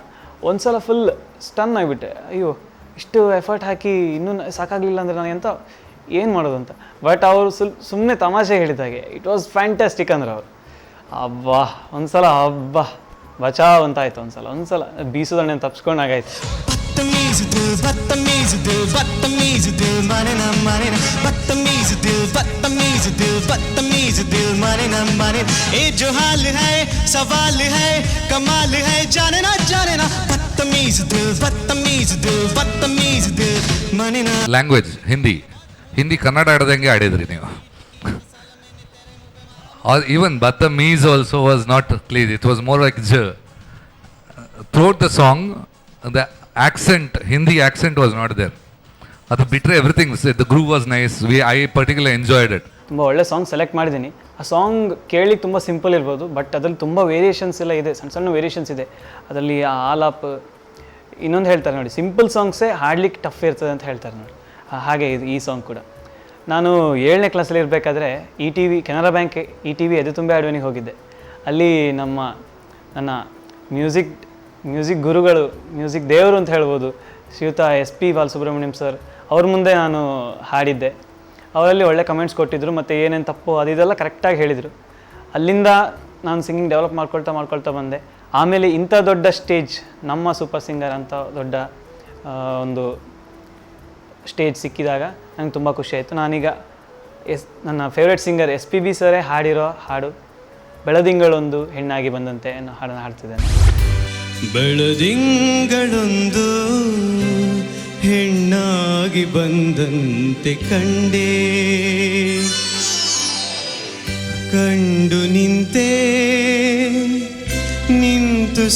ಒಂದು ಸಲ ಫುಲ್ ಸ್ಟನ್ ಆಗಿಬಿಟ್ಟೆ. ಅಯ್ಯೋ, ಇಷ್ಟು ಎಫರ್ಟ್ ಹಾಕಿ ಇನ್ನೂ ಸಾಕಾಗಲಿಲ್ಲ ಅಂದರೆ ನಾನು ಎಂತ ಏನು ಮಾಡೋದು ಅಂತ. ಬಟ್ ಅವರು ಸುಮ್ಮನೆ ತಮಾಷೆ ಹೇಳಿದಾಗೆ ಇಟ್ ವಾಸ್ ಫ್ಯಾಂಟಾಸ್ಟಿಕ್ ಅಂದ್ರೆ ಅವರು. ಹಬ್ಬಾ ಒಂದು ಸಲ ಹಬ್ಬ ಬಚಾವ್ ಅಂತ ಆಯಿತು. ಒಂದು ಸಲ ಬೀಸೋದಣ್ಣೆ ತಪ್ಸ್ಕೊಂಡಾಗಾಯ್ತು. बदतमीज दिल, बदतमीज दिल, बदतमीज दिल, माने ना माने ना, बदतमीज दिल, बदतमीज दिल, बदतमीज दिल, माने ना माने ना. ये जो हाल है सवाल है, कमाल है, जाने ना बदतमीज दिल, बदतमीज दिल, बदतमीज दिल, माने ना. ಲ್ಯಾಂಗ್ವೇಜ್ ಹಿಂದಿ ಕನ್ನಡ ಆಡ್ದಂಗೆ ಆಡಿದ್ರಿ ನೀವು. ಈವನ್ ಬತ್ತಮೀಸ್ also was not clean, it was more like throughout the song the accent, Hindi accent was not there. ಅದು ಬಿಟ್ಟರೆ everything, the groove was nice. I particular enjoyed it. ತುಂಬ ಒಳ್ಳೆ ಸಾಂಗ್ ಸೆಲೆಕ್ಟ್ ಮಾಡಿದ್ದೀನಿ. ಆ ಸಾಂಗ್ ಕೇಳಲಿಕ್ಕೆ ತುಂಬ ಸಿಂಪಲ್ ಇರ್ಬೋದು, ಬಟ್ ಅದರಲ್ಲಿ ತುಂಬ ವೇರಿಯೇಷನ್ಸ್ ಎಲ್ಲ ಇದೆ, ಸಣ್ಣ ಸಣ್ಣ ವೇರಿಯೇಷನ್ಸ್ ಇದೆ ಅದರಲ್ಲಿ. ಆ ಆಲಾಪ್ ಇನ್ನೊಂದು ಹೇಳ್ತಾರೆ ನೋಡಿ, ಸಿಂಪಲ್ ಸಾಂಗ್ಸೇ ಹಾಡ್ಲಿಕ್ಕೆ ಟಫ್ ಇರ್ತದೆ ಅಂತ ಹೇಳ್ತಾರೆ ನೋಡಿ. ಹಾಗೆ ಇದು ಈ ಸಾಂಗ್ ಕೂಡ. ನಾನು 7ನೇ ಕ್ಲಾಸಲ್ಲಿ ಇರಬೇಕಾದ್ರೆ ETV ಕೆನರಾ ಬ್ಯಾಂಕ್ ETV ಎದೆ ತುಂಬೆ ಆಡುವನಿಗೆ ಹೋಗಿದ್ದೆ. ಅಲ್ಲಿ ನನ್ನ ಮ್ಯೂಸಿಕ್ ಗುರುಗಳು, ಮ್ಯೂಸಿಕ್ ದೇವರು ಅಂತ ಹೇಳ್ಬೋದು, ಶ್ರೀಯುತ SP ಬಾಲಸುಬ್ರಹ್ಮಣ್ಯಂ ಸರ್, ಅವ್ರ ಮುಂದೆ ನಾನು ಹಾಡಿದ್ದೆ. ಅವರಲ್ಲಿ ಒಳ್ಳೆ ಕಮೆಂಟ್ಸ್ ಕೊಟ್ಟಿದ್ದರು, ಮತ್ತು ಏನೇನು ತಪ್ಪು ಅದೆಲ್ಲ ಕರೆಕ್ಟಾಗಿ ಹೇಳಿದರು. ಅಲ್ಲಿಂದ ನಾನು ಸಿಂಗಿಂಗ್ ಡೆವಲಪ್ ಮಾಡ್ಕೊಳ್ತಾ ಬಂದೆ. ಆಮೇಲೆ ಇಂಥ ದೊಡ್ಡ ಸ್ಟೇಜ್, ನಮ್ಮ ಸೂಪರ್ ಸಿಂಗರ್ ಅಂತ ದೊಡ್ಡ ಒಂದು ಸ್ಟೇಜ್ ಸಿಕ್ಕಿದಾಗ ನಂಗೆ ತುಂಬ ಖುಷಿ ಆಯಿತು. ನಾನೀಗ ನನ್ನ ಫೇವ್ರೆಟ್ ಸಿಂಗರ್ SPB ಸರೇ ಹಾಡಿರೋ ಹಾಡು ಬೆಳದಿಂಗಳೊಂದು ಹೆಣ್ಣಾಗಿ ಬಂದಂತೆ ಅನ್ನೋ ಹಾಡನ್ನು ಹಾಡ್ತಿದ್ದೇನೆ. ಬೆಳದಿಂಗಳೊಂದು ಹೆಣ್ಣಾಗಿ ಬಂದಂತೆ ಕಂಡೆ, ಕಂಡು ನಿಂತು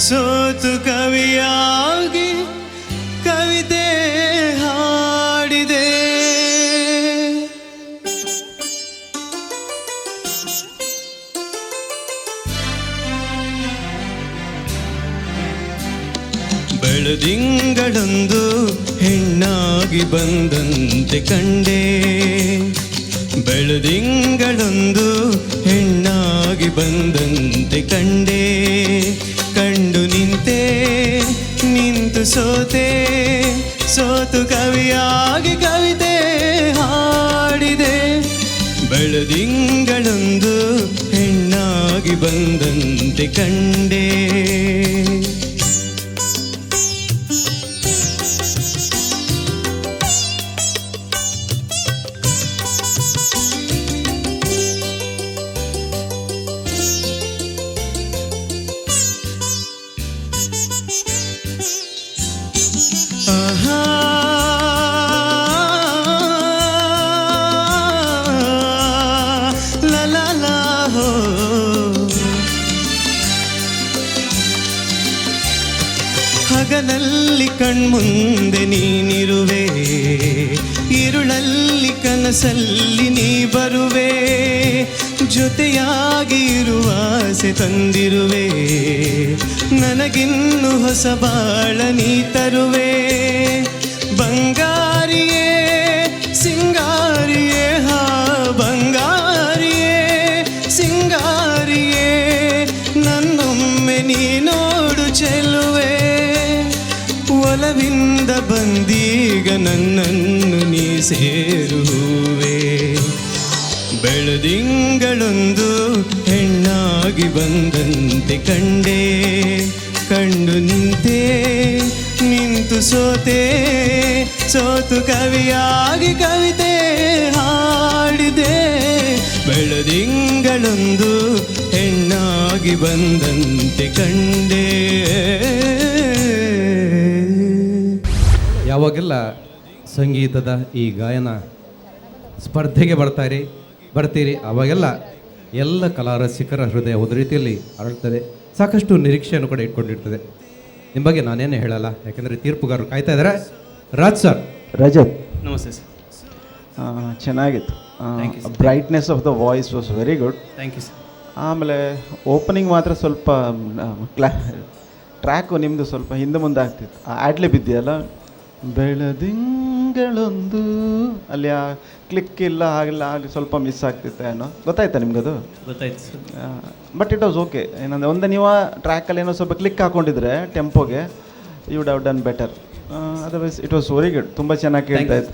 ಸೋತು ಕವಿಯಾಗಿ ಕವಿತೆ ಹಾಡಿದೆ. ಬೆಳದಿಂಗಳೊಂದು ಹೆಣ್ಣಾಗಿ ಬಂದಂತೆ ಕಂಡೆ, ಬೆಳದಿಂಗಳೊಂದು ಹೆಣ್ಣಾಗಿ ಬಂದಂತೆ ಕಂಡೆ, ಕಂಡು ನಿಂತು ಸೋತು ಕವಿಯಾಗಿ ಕವಿತೆ ಹಾಡಿದೆ. ಬೆಳದಿಂಗಳೊಂದು ಹೆಣ್ಣಾಗಿ ಬಂದಂತೆ ಕಂಡೆ. ಆಹಾ ಲಾ ಲಾ ಲಾ ಹೋ. ಹಗಲಲ್ಲಿ ಕಣ್ಮುಂದೆ ನೀನಿರುವೆ, ಇರುಳಲ್ಲಿ ಕನಸಲ್ಲಿ ನೀ ಬರುವೆ. ಜೊತೆಯಾಗಿ ಇರುವ ಆಸೆ ತಂದಿರುವೆ, ನನಗಿನ್ನು ಹೊಸ ಬಾಳ ನೀ ತರುವೆ. ಬಂಗಾರಿಯೇ ಸಿಂಗಾರಿಯೇ ಹಾ ಬಂಗಾರಿಯೇ ಸಿಂಗಾರಿಯೇ, ನನ್ನೊಮ್ಮೆ ನೀ ನೋಡು ಚೆಲುವೆ. ಒಲವಿಂದ ಬಂದೀಗ ನನ್ನನ್ನು ನೀ ಸೇರುವೆ. ಬೆಳದಿಂಗಳೊಂದು ಹೆಣ್ಣಾಗಿ ಬಂದಂತೆ ಕಂಡೆ. ಕಂಡು ನಿಂತೆ ನಿಂತು ಸೋತೆ, ಸೋತು ಕವಿಯಾಗಿ ಕವಿತೆ ಹಾಡಿದೆ. ಬೆಳದಿಂಗಳೊಂದು ಹೆಣ್ಣಾಗಿ ಬಂದಂತೆ ಕಂಡೆ. ಯಾವಾಗೆಲ್ಲ ಸಂಗೀತದ ಈ ಗಾಯನ ಸ್ಪರ್ಧೆಗೆ ಬರ್ತೀರಿ ಅವಾಗೆಲ್ಲ ಎಲ್ಲ ಕಲಾರಸಿಕರ ಹೃದಯ ಒಂದು ರೀತಿಯಲ್ಲಿ ಅರಳುತ್ತದೆ, ಸಾಕಷ್ಟು ನಿರೀಕ್ಷೆಯನ್ನು ಕೂಡ ಇಟ್ಕೊಂಡಿರ್ತದೆ. ನಿಮ್ಮ ಬಗ್ಗೆ ನಾನೇನು ಹೇಳಲ್ಲ, ಯಾಕೆಂದರೆ ತೀರ್ಪುಗಾರರು ಕಾಯ್ತಾ ಇದ್ದಾರೆ. ರಾಜ್ ಸರ್. ರಜತ್, ನಮಸ್ತೆ ಸರ್. ಚೆನ್ನಾಗಿತ್ತು. Thank you, sir. Brightness of the voice was very good. Thank you sir. ಆಮೇಲೆ ಓಪನಿಂಗ್ ಮಾತ್ರ ಸ್ವಲ್ಪ ಟ್ರ್ಯಾಕು ನಿಮ್ಮದು ಸ್ವಲ್ಪ ಹಿಂದೆ ಮುಂದೆ ಆಗ್ತಿತ್ತು. ಆಡ್ಲಿ ಬಿದ್ದಿಯಲ್ಲ, ಬೆಳದಿಂಗಳೊಂದು ಅಲ್ಲಿ ಆ ಕ್ಲಿಕ್ ಇಲ್ಲ ಹಾಗೆಲ್ಲ ಹಾಗೆ ಸ್ವಲ್ಪ ಮಿಸ್ ಆಗ್ತಿತ್ತು ಏನೋ. ಗೊತ್ತಾಯ್ತಾ ನಿಮ್ಗದು? ಗೊತ್ತಾಯ್ತು sir. But it was okay. ಏನಂದರೆ ಒಂದು ನೀವು ಟ್ರ್ಯಾಕಲ್ಲಿ ಏನೋ ಸ್ವಲ್ಪ ಕ್ಲಿಕ್ ಹಾಕೊಂಡಿದ್ರೆ ಟೆಂಪೋಗೆ, you would have done better. Otherwise it was very good. ತುಂಬ ಚೆನ್ನಾಗಿ ಕೇಳ್ತಾ ಇತ್ತು.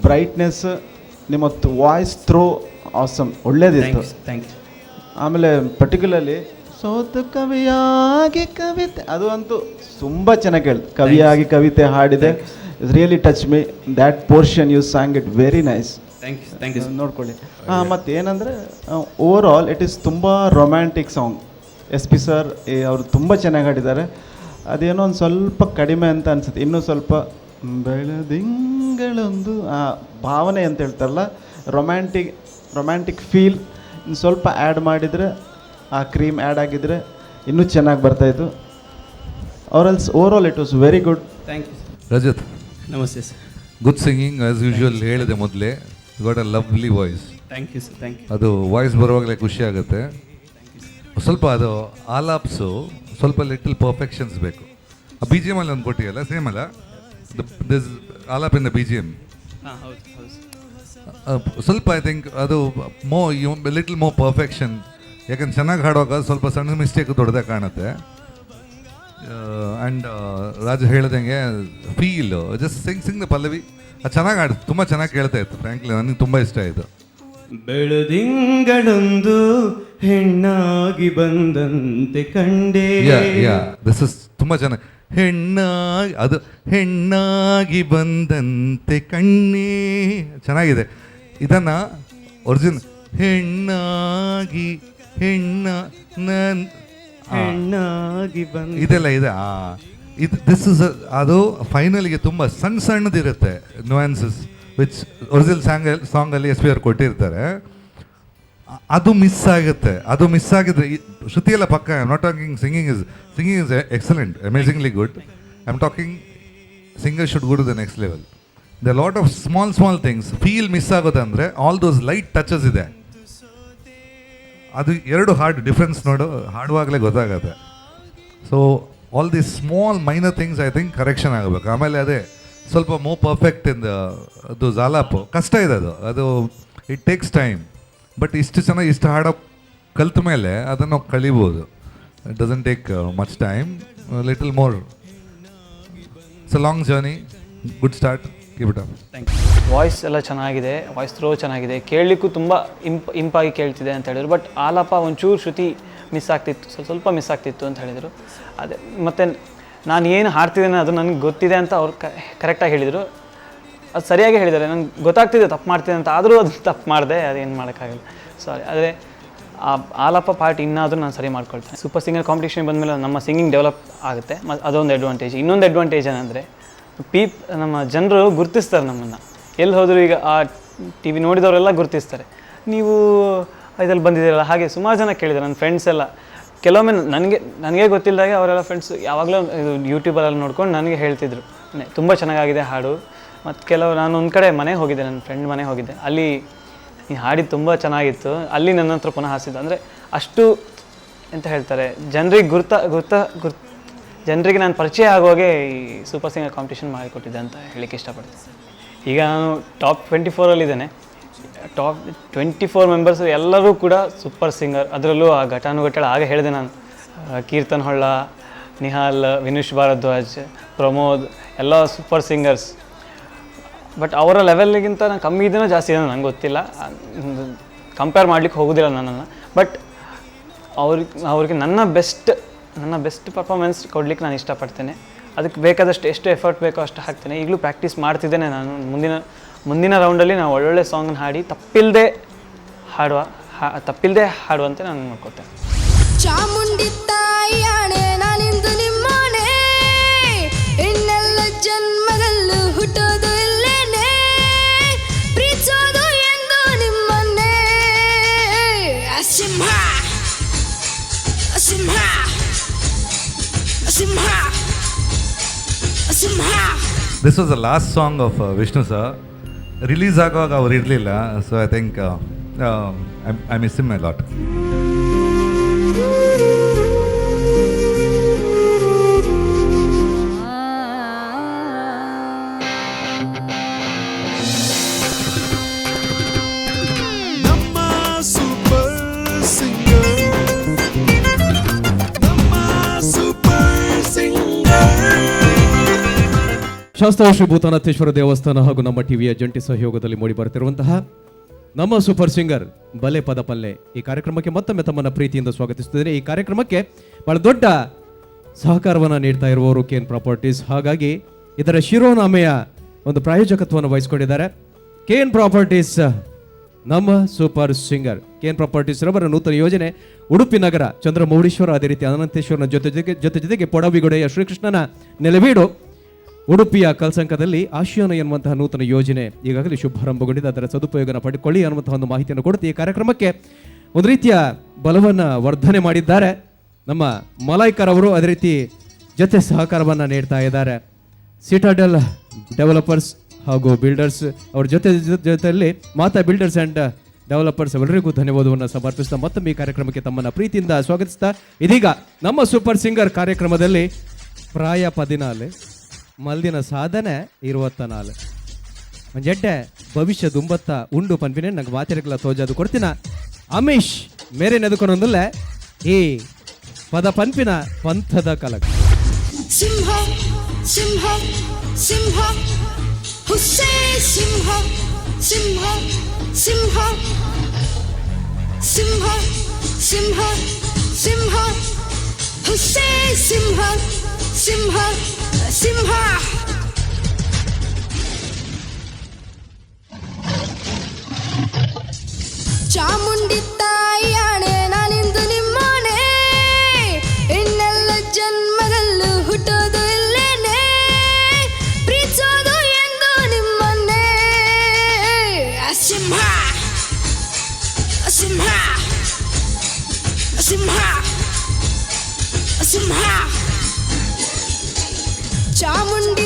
ಬ್ರೈಟ್ನೆಸ್, ನಿಮ್ಮ ವಾಯ್ಸ್ ಥ್ರೋ ಆಸಮ್, ಒಳ್ಳೇದಿತ್ತು. Thank you. ಆಮೇಲೆ ಪರ್ಟಿಕ್ಯುಲರ್ಲಿ ಸೋತು ಕವಿಯಾಗಿ ಕವಿತೆ, ಅದು ಅಂತೂ ತುಂಬ ಚೆನ್ನಾಗಿ ಹೇಳ್ತು. ಕವಿಯಾಗಿ ಕವಿತೆ ಹಾಡಿದೆ. It's really touch me. That portion you sang it very nice. Thank you ನೋಡ್ಕೊಳ್ಳಿ. ಮತ್ತು ಏನಂದರೆ ಓವರ್ ಆಲ್ ಇಟ್ ಈಸ್ ತುಂಬ romantic song. S P sir ಅವರು ತುಂಬ ಚೆನ್ನಾಗಿ ಹಾಡಿದ್ದಾರೆ. ಅದೇನೋ ಒಂದು ಸ್ವಲ್ಪ ಕಡಿಮೆ ಅಂತ ಅನಿಸುತ್ತೆ. ಇನ್ನೂ ಸ್ವಲ್ಪ ಬೆಳದಿಂಗಳೊಂದು ಆ ಭಾವನೆ ಅಂತ ಹೇಳ್ತಾರಲ್ಲ, ರೊಮ್ಯಾಂಟಿಕ್ ಫೀಲ್ ಇನ್ನು ಸ್ವಲ್ಪ ಆ್ಯಡ್ ಮಾಡಿದರೆ, ಆ ಕ್ರೀಮ್ ಆ್ಯಡ್ ಆಗಿದ್ದರೆ ಇನ್ನೂ ಚೆನ್ನಾಗಿ ಬರ್ತಾಯಿತ್ತು. Over all it was very good. Thank you sir. Rajat, ನಮಸ್ತೆ sir. Good singing as usual. ಹೇಳಿದೆ ಮೊದಲೇ, got a lovely voice. Thank you sir. Thank you. ಅದು ವಾಯ್ಸ್ ಬರುವಾಗಲೇ ಖುಷಿ ಆಗುತ್ತೆ. ಸ್ವಲ್ಪ ಅದು ಆಲಾಪ್ಸು ಸ್ವಲ್ಪ ಲಿಟಲ್ ಪರ್ಫೆಕ್ಷನ್ಸ್ ಬೇಕು. ಆ ಬಿ ಜಿ ಎಮ್ ಅಲ್ಲಿ ಒಂದು ಕೊಟ್ಟಿಯಲ್ಲ, ಸೇಮ್ ಅಲ್ಲ this alaap in the B G M. ಹಾಂ ಹೌದು ಹೌದು ಸರ್. ಸ್ವಲ್ಪ ಐ ಥಿಂಕ್ ಅದು ಲಿಟಲ್ ಮೋ ಪರ್ಫೆಕ್ಷನ್. ಯಾಕಂದ್ರೆ ಚೆನ್ನಾಗಿ ಹಾಡುವಾಗ ಸ್ವಲ್ಪ ಸಣ್ಣ ಮಿಸ್ಟೇಕ್ ದೊಡ್ಡದಾಗಿ ಕಾಣುತ್ತೆ. ಆ್ಯಂಡ್ ರಾಜು ಹೇಳ್ದಂಗೆ feel just Singh the Pallavi ಅದು ಚೆನ್ನಾಗಿ ಹಾಡು, ತುಂಬ ಚೆನ್ನಾಗಿ ಕೇಳ್ತಾ ಇತ್ತು. ಫ್ರ್ಯಾಂಕ್ಲಿ ನನಗೆ ತುಂಬ ಇಷ್ಟ ಆಯಿತು. ಬೆಳದಿಂಗಳೊಂದು ಹೆಣ್ಣಾಗಿ ಬಂದಂತೆ ಕಂಡೆ. ದಿಸ್ ಇಸ್ ತುಂಬ ಚೆನ್ನಾಗಿ. ಹೆಣ್ಣಾಗಿ ಬಂದಂತೆ ಕಣ್ಣೇ ಚೆನ್ನಾಗಿದೆ. ಇದನ್ನು ಒರಿಜಿನಲ್ ಹೆಣ್ಣಾಗಿ ಬಂದ ಇದೆಲ್ಲ ಇದೆ. ದಿಸ್ ಇಸ್ ಅದು ಫೈನಲ್ಗೆ ತುಂಬ ಸಣ್ಣದಿರುತ್ತೆ ನುವಾನ್ಸಸ್ ವಿಚ್ ಒರಿಜಿನಲ್ ಸಾಂಗಲ್ಲಿ ಎಸ್ ಪಿ ಅವ್ರು ಕೊಟ್ಟಿರ್ತಾರೆ. ಅದು ಮಿಸ್ ಆಗುತ್ತೆ. ಅದು ಮಿಸ್ ಆಗಿದ್ರೆ ಶ್ರುತಿ ಎಲ್ಲ ಪಕ್ಕ. I am not talking singing is excellent, amazingly good. I am talking singer should go to the next level. The lot of small things feel miss ಆಗೋದಂದರೆ ಆಲ್ ದೋಸ್ ಲೈಟ್ ಟಚಸ್ ಇದೆ. ಅದು ಎರಡು ಹಾಡು ಡಿಫ್ರೆನ್ಸ್ ನೋಡು, ಹಾಡುವಾಗಲೇ ಗೊತ್ತಾಗತ್ತೆ. So all the small minor things I think correction ಆಗಬೇಕು. ಆಮೇಲೆ ಅದೇ ಸ್ವಲ್ಪ ಮೋ ಪರ್ಫೆಕ್ಟ್ ಇನ್ ಅದು ಜಾಲಾಪು ಕಷ್ಟ ಇದೆ. ಅದು ಇಟ್ ಟೇಕ್ಸ್ ಟೈಮ್. ಬಟ್ ಇಷ್ಟು ಚೆನ್ನಾಗಿ ಇಷ್ಟು ಹಾಡೋ ಕಲ್ತ ಮೇಲೆ ಅದನ್ನು ನಾವು ಕಲಿಬೋದು. It doesn't take much time, little more. It's a long journey. Good start, keep it up. Voice ಎಲ್ಲ ಚೆನ್ನಾಗಿದೆ, ವಾಯ್ಸ್ ಥ್ರೋ ಚೆನ್ನಾಗಿದೆ, ಕೇಳಲಿಕ್ಕೂ ತುಂಬ ಇಂಪಾಗಿ ಕೇಳ್ತಿದೆ ಅಂತ ಹೇಳಿದ್ರು. ಬಟ್ ಆಲಾಪ ಒಂಚೂರು ಶ್ರುತಿ ಮಿಸ್ ಆಗ್ತಿತ್ತು, ಸ್ವಲ್ಪ ಮಿಸ್ ಆಗ್ತಿತ್ತು ಅಂತ ಹೇಳಿದರು. ಅದೇ ಮತ್ತು ನಾನು ಏನು ಹಾಡ್ತಿದ್ದೇನೆ ಅದು ನನಗೆ ಗೊತ್ತಿದೆ ಅಂತ ಅವ್ರು ಕರೆಕ್ಟಾಗಿ ಹೇಳಿದರು. ಅದು ಸರಿಯಾಗಿ ಹೇಳಿದ್ದಾರೆ, ನಂಗೆ ಗೊತ್ತಾಗ್ತಿದೆ ತಪ್ಪು ಮಾಡ್ತಿದ್ದೆ ಅಂತ, ಆದರೂ ಅದು ತಪ್ಪು ಮಾಡಿದೆ, ಅದೇನು ಮಾಡೋಕ್ಕಾಗಲ್ಲ, ಸಾರಿ. ಆದರೆ ಆ ಆಲಾಪ ಪಾರ್ಟ್ ಇನ್ನಾದರೂ ನಾನು ಸರಿ ಮಾಡ್ಕೊಳ್ತೇನೆ. ಸೂಪರ್ ಸಿಂಗರ್ ಕಾಂಪಿಟೇಷನ್ ಬಂದಮೇಲೆ ನಮ್ಮ ಸಿಂಗಿಂಗ್ ಡೆವಲಪ್ ಆಗುತ್ತೆ, ಅದೊಂದು ಅಡ್ವಾಂಟೇಜ್. ಇನ್ನೊಂದು ಅಡ್ವಾಂಟೇಜ್ ಏನಂದರೆ ನಮ್ಮ ಜನರು ಗುರುತಿಸ್ತಾರೆ ನಮ್ಮನ್ನು, ಎಲ್ಲಿ ಹೋದರೂ. ಈಗ ಆ ಟಿ ವಿ ನೋಡಿದವರೆಲ್ಲ ಗುರುತಿಸ್ತಾರೆ, ನೀವು ಇದ್ರಲ್ಲಿ ಬಂದಿದ್ದೀರಲ್ಲ. ಹಾಗೆ ಸುಮಾರು ಜನ ಕೇಳಿದ್ದಾರೆ, ನನ್ನ ಫ್ರೆಂಡ್ಸ್ ಎಲ್ಲ. ಕೆಲವೊಮ್ಮೆ ನನಗೆ ಗೊತ್ತಿಲ್ಲದಾಗೆ ಅವರೆಲ್ಲ ಫ್ರೆಂಡ್ಸ್ ಯಾವಾಗಲೂ ಇದು ಯೂಟ್ಯೂಬಲ್ಲೆಲ್ಲ ನೋಡ್ಕೊಂಡು ನನಗೆ ಹೇಳ್ತಿದ್ರು, ತುಂಬ ಚೆನ್ನಾಗಿದೆ ಹಾಡು. ಮತ್ತು ಕೆಲವು ನಾನು ಒಂದು ಕಡೆ ಮನೆಗೆ ಹೋಗಿದ್ದೆ, ನನ್ನ ಫ್ರೆಂಡ್ ಮನೆಗೆ ಹೋಗಿದ್ದೆ, ಅಲ್ಲಿ ಈ ಹಾಡಿದ್ದು ತುಂಬ ಚೆನ್ನಾಗಿತ್ತು. ಅಲ್ಲಿ ನನ್ನ ಹತ್ರ ಪುನಃ ಹಾಸಿದ್ದು. ಅಂದರೆ ಅಷ್ಟು ಎಂತ ಹೇಳ್ತಾರೆ, ಜನರಿಗೆ ನಾನು ಪರಿಚಯ ಆಗುವಾಗೆ ಈ ಸೂಪರ್ ಸಿಂಗರ್ ಕಾಂಪಿಟೇಷನ್ ಮಾಡಿಕೊಟ್ಟಿದ್ದೆ ಅಂತ ಹೇಳಿಕ್ಕೆ ಇಷ್ಟಪಡ್ತೀನಿ. ಈಗ ನಾನು ಟಾಪ್ 24ಅಲ್ಲಿದ್ದೇನೆ. ಟಾಪ್ 24 ಮೆಂಬರ್ಸ್ ಎಲ್ಲರೂ ಕೂಡ ಸೂಪರ್ ಸಿಂಗರ್. ಅದರಲ್ಲೂ ಆ ಘಟಾನುಘಟಳ ಆಗ ಹೇಳಿದೆ ನಾನು, ಕೀರ್ತನ್ ಹೊಳ್ಳ, ನಿಹಾಲ್, ವಿನುಷ್ ಭಾರದ್ವಾಜ್, ಪ್ರಮೋದ್ ಎಲ್ಲ ಸೂಪರ್ ಸಿಂಗರ್ಸ್. ಬಟ್ ಅವರ ಲೆವೆಲ್ಗಿಂತ ನಾನು ಕಮ್ಮಿ ಇದೆಯೋ ಜಾಸ್ತಿ ಇದೆಯೋ ನಂಗೆ ಗೊತ್ತಿಲ್ಲ, ಕಂಪೇರ್ ಮಾಡ್ಲಿಕ್ಕೆ ಹೋಗೋದಿಲ್ಲ ನನ್ನನ್ನು. ಬಟ್ ಅವ್ರಿಗೆ ನನ್ನ ಬೆಸ್ಟ್ ಪರ್ಫಾರ್ಮೆನ್ಸ್ ಕೊಡ್ಲಿಕ್ಕೆ ನಾನು ಇಷ್ಟಪಡ್ತೇನೆ. ಅದಕ್ಕೆ ಬೇಕಾದಷ್ಟು ಎಷ್ಟು ಎಫರ್ಟ್ ಬೇಕೋ ಅಷ್ಟು ಹಾಕ್ತೇನೆ. ಈಗಲೂ ಪ್ರಾಕ್ಟೀಸ್ ಮಾಡ್ತಿದ್ದೇನೆ ನಾನು. ಮುಂದಿನ ರೌಂಡಲ್ಲಿ ನಾವು ಒಳ್ಳೊಳ್ಳೆ ಸಾಂಗ್ನ ಹಾಡಿ ತಪ್ಪಿಲ್ಲದೆ ಹಾಡುವಂತೆ ನಾನು ನೋಡ್ಕೊತೇನೆ. ಚಾಮುಂಡಿ ತಾಯಿಯಾಣೆ ನಾನಿಂದು ನಿಮ್ಮನೆ, ಇನ್ನೆಲ್ಲ ಜನ್ಮದಲ್ಲೂ ಹುಟ್ಟೋದು ಇಲ್ಲೇನೆ, ಪ್ರೀತಿಸೋದು ಎಂದು ನಿಮ್ಮನ್ನೇ. ಸಿಂಹ ಸಿಂಹ ಸಿಂಹ ಸಿಂಹ. This was the last song of Vishnu sir. Release ಆಗುವಾಗ ಅವ್ರು ಇರಲಿಲ್ಲ, so I think I miss him a lot. ಶಾಸ್ತ್ರ ಶ್ರೀ ಭೂತಾನಾಥೇಶ್ವರ ದೇವಸ್ಥಾನ ಹಾಗೂ ನಮ್ಮ ಟಿವಿಯ ಜಂಟಿ ಸಹಯೋಗದಲ್ಲಿ ಮೂಡಿ ಬರುತ್ತಿರುವಂತಹ ನಮ್ಮ ಸೂಪರ್ ಸಿಂಗರ್ ಬಲೆ ಪದ ಪಲ್ಲೆ ಈ ಕಾರ್ಯಕ್ರಮಕ್ಕೆ ಮತ್ತೊಮ್ಮೆ ತಮ್ಮನ್ನ ಪ್ರೀತಿಯಿಂದ ಸ್ವಾಗತಿಸುತ್ತಿದ್ದೇನೆ. ಈ ಕಾರ್ಯಕ್ರಮಕ್ಕೆ ಬಹಳ ದೊಡ್ಡ ಸಹಕಾರವನ್ನು ನೀಡ್ತಾ ಇರುವವರು KN ಪ್ರಾಪರ್ಟೀಸ್. ಹಾಗಾಗಿ ಇದರ ಶಿರೋನಾಮೆಯ ಒಂದು ಪ್ರಾಯೋಜಕತ್ವವನ್ನು ವಹಿಸಿಕೊಂಡಿದ್ದಾರೆ KN ಪ್ರಾಪರ್ಟೀಸ್. ನಮ್ಮ ಸೂಪರ್ ಸಿಂಗರ್ KN ಪ್ರಾಪರ್ಟೀಸ್ ರವರ ನೂತನ ಯೋಜನೆ ಉಡುಪಿ ನಗರ ಚಂದ್ರಮೌಳೀಶ್ವರ, ಅದೇ ರೀತಿ ಅನಂತೇಶ್ವರನ ಜೊತೆಗೆ ಪೊಡವಿಗೊಡೆಯ ಶ್ರೀಕೃಷ್ಣನ ನೆಲೆವೀಡು ಉಡುಪಿಯ ಕಲ್ಸಂಕದಲ್ಲಿ ಆಶಿಯಾನ ಎನ್ನುವಂತಹ ನೂತನ ಯೋಜನೆ ಈಗಾಗಲೇ ಶುಭಾರಂಭಗೊಂಡಿದೆ. ಅದರ ಸದುಪಯೋಗನ ಪಡೆದುಕೊಳ್ಳಿ ಅನ್ನುವಂತಹ ಒಂದು ಮಾಹಿತಿಯನ್ನು ಕೊಡುತ್ತೆ. ಈ ಕಾರ್ಯಕ್ರಮಕ್ಕೆ ಒಂದು ರೀತಿಯ ಬಲವನ್ನು ವರ್ಧನೆ ಮಾಡಿದ್ದಾರೆ ನಮ್ಮ ಮಲಾಯ್ಕರ್ ಅವರು. ಅದೇ ರೀತಿ ಜೊತೆ ಸಹಕಾರವನ್ನು ನೀಡ್ತಾ ಇದ್ದಾರೆ ಸಿಟಾಡೆಲ್ ಡೆವಲಪರ್ಸ್ ಹಾಗೂ ಬಿಲ್ಡರ್ಸ್. ಅವ್ರ ಜೊತೆಯಲ್ಲಿ ಮಾತಾ ಬಿಲ್ಡರ್ಸ್ ಆ್ಯಂಡ್ ಡೆವಲಪರ್ಸ್ ಅವರಿಗೂ ಧನ್ಯವಾದವನ್ನು ಸಮರ್ಪಿಸ್ತಾ ಮತ್ತೊಮ್ಮೆ ಈ ಕಾರ್ಯಕ್ರಮಕ್ಕೆ ತಮ್ಮನ್ನು ಪ್ರೀತಿಯಿಂದ ಸ್ವಾಗತಿಸ್ತಾ, ಇದೀಗ ನಮ್ಮ ಸೂಪರ್ ಸಿಂಗರ್ ಕಾರ್ಯಕ್ರಮದಲ್ಲಿ ಪ್ರಾಯ 14 ಮಲ್ದಿನ ಸಾಧನೆ 24 ಮಂಜೆಡ್ಡೆ ಭವಿಷ್ಯ ದುಂಬತ್ತ ಉಂಡು ಪನ್ಪಿನ ನಂಗೆ ಮಾತಿರಕಲ್ಲ ತೋಜಾದು ಕೊಡ್ತೀನ ಅಮೀಶ್ ಮೇರೆ ನೆದುಕೊಂಡೊಂದಲ್ಲೇ ಈ ಪದ ಪನ್ಪಿನ ಪಂಥದ ಕಲಕ. ಸಿಂಹ ಸಿಂಹ ಸಿಂಹ ಹುಸ್ಸೇ ಸಿಂಹ ಸಿಂಹ ಸಿಂಹ ಸಿಂಹ ಸಿಂಹ ಸಿಂಹ ಹುಸ್ಸೇ ಸಿಂಹ ಸಿಂಹ ಸಿಂಹ. ಚಾಮುಂಡಿ ತಾಯಿಯಾಣೆ ನಾನಿಂದು ನಿಮ್ಮನೆ, ಇನ್ನೆಲ್ಲ ಜನ್ಮದಲ್ಲೂ ಹುಟ್ಟೋದು ಇಲ್ಲೇನೆ, ಪ್ರೀತಿಸೋದು ಎಂದು ನಿಮ್ಮನ್ನೇ. ಸಿಂಹ ಸಿಂಹ ಸಿಂಹ ಸಿಂಹ ಚಾಮುಂಡಿ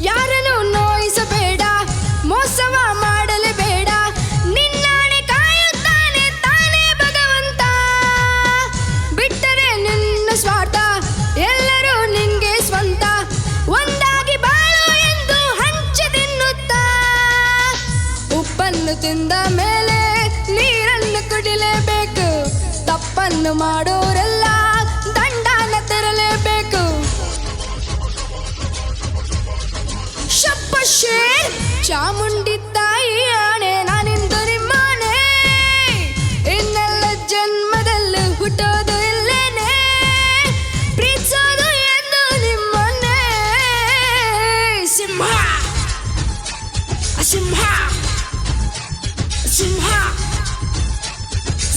ಯಾರನ್ನು ನೋಯಿಸಬೇಡ, ಮೋಸವ ಮಾಡಲೇಬೇಡ, ನಿನ್ನಾಣೆ ಕಾಯುತ್ತಾನೆ ತಾನೇ ಭಗವಂತ. ಬಿಟ್ಟರೆ ನಿನ್ನ ಸ್ವಾರ್ಥ, ಎಲ್ಲರೂ ನಿನ್ಗೆ ಸ್ವಂತ. ಒಂದಾಗಿ ಬಾಳು ಎಂದು ಹಂಚಿ ತಿನ್ನುತ್ತಾ, ಉಪ್ಪನ್ನು ತಿಂದ ಮೇಲೆ ನೀರನ್ನು ಕುಡಿಲೇಬೇಕು. ತಪ್ಪನ್ನು ಮಾಡೋರೆಲ್ಲ ದಂಡನ ತೆರಲೇಬೇಕು. ಶೇರ್ ಚಾಮುಂಡಿ ತಾಯಿ ಆಣೆ, ನಾನಿಂದು ನಿಮ್ಮನೆ. ಇನ್ನೆಲ್ಲ ಜನ್ಮದಲ್ಲೂ ಹುಟ್ಟೋದು ಇಲ್ಲೇನೆ, ಪ್ರೀತಿಸೋದು ಎಂದು ನಿಮ್ಮನ್ನೇ. ಸಿಂಹ ಸಿಂಹ ಸಿಂಹ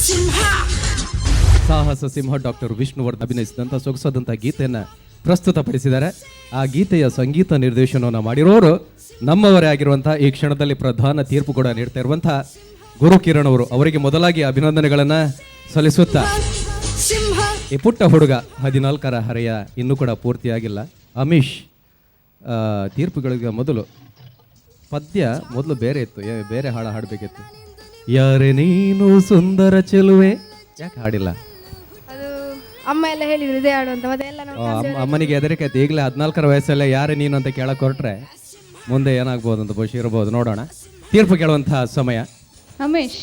ಸಿಂಹ. ಸಾಹಸ ಸಿಂಹ ಡಾಕ್ಟರ್ ವಿಷ್ಣುವರ್ಧನ್ ಅಭಿನಯಿಸಿದಂಥ ಸೊಗಸಾದಂಥ ಗೀತೆಯನ್ನು ಪ್ರಸ್ತುತಪಡಿಸಿದ್ದಾರೆ. ಆ ಗೀತೆಯ ಸಂಗೀತ ನಿರ್ದೇಶನವನ್ನು ಮಾಡಿರೋರು ನಮ್ಮವರೇ ಆಗಿರುವಂಥ, ಈ ಕ್ಷಣದಲ್ಲಿ ಪ್ರಧಾನ ತೀರ್ಪು ಕೂಡ ನೀಡ್ತಾ ಇರುವಂಥ ಗುರು ಕಿರಣ್ ಅವರು. ಅವರಿಗೆ ಮೊದಲಾಗಿ ಅಭಿನಂದನೆಗಳನ್ನು ಸಲ್ಲಿಸುತ್ತಾ, ಸಿಂಹ ಈ ಪುಟ್ಟ ಹುಡುಗ 14ರ ಹರೆಯ ಇನ್ನೂ ಕೂಡ ಪೂರ್ತಿಯಾಗಿಲ್ಲ. ಅಮೀಶ್, ತೀರ್ಪುಗಳಿಗೆ ಮೊದಲು ಪದ್ಯ ಮೊದಲು ಬೇರೆ ಇತ್ತು, ಬೇರೆ ಹಾಡು ಹಾಡಬೇಕಿತ್ತು. ಯಾರೇ ನೀನು ಸುಂದರ ಚೆಲುವೆ, ಯಾಕೆ ಹಾಡಿಲ್ಲ? ಅದು ಅಮ್ಮ ಎಲ್ಲ ಹೇಳಿದ್ರು ಇದೇ ಹಾಡು ಅಂತ, ಮತ್ತೆ ಎಲ್ಲ ನಾವು ಅಮ್ಮನಿಗೆ ಹೆದರಿಕೆ ಆಯ್ತು. ಈಗಲೇ 14ರ ವಯಸ್ಸಲ್ಲೇ ಯಾರೇ ನೀನು ಅಂತ ಕೇಳಕ್ಕೆ ಹೊರಟ್ರೆ ಮುಂದೆ ಏನಾಗ್ಬೋದು ಅಂತ ಬಹುಶಃ ಇರ್ಬೋದು. ನೋಡೋಣ, ತೀರ್ಪು ಕೇಳುವಂತಹ ಸಮಯ. ರಮೇಶ್,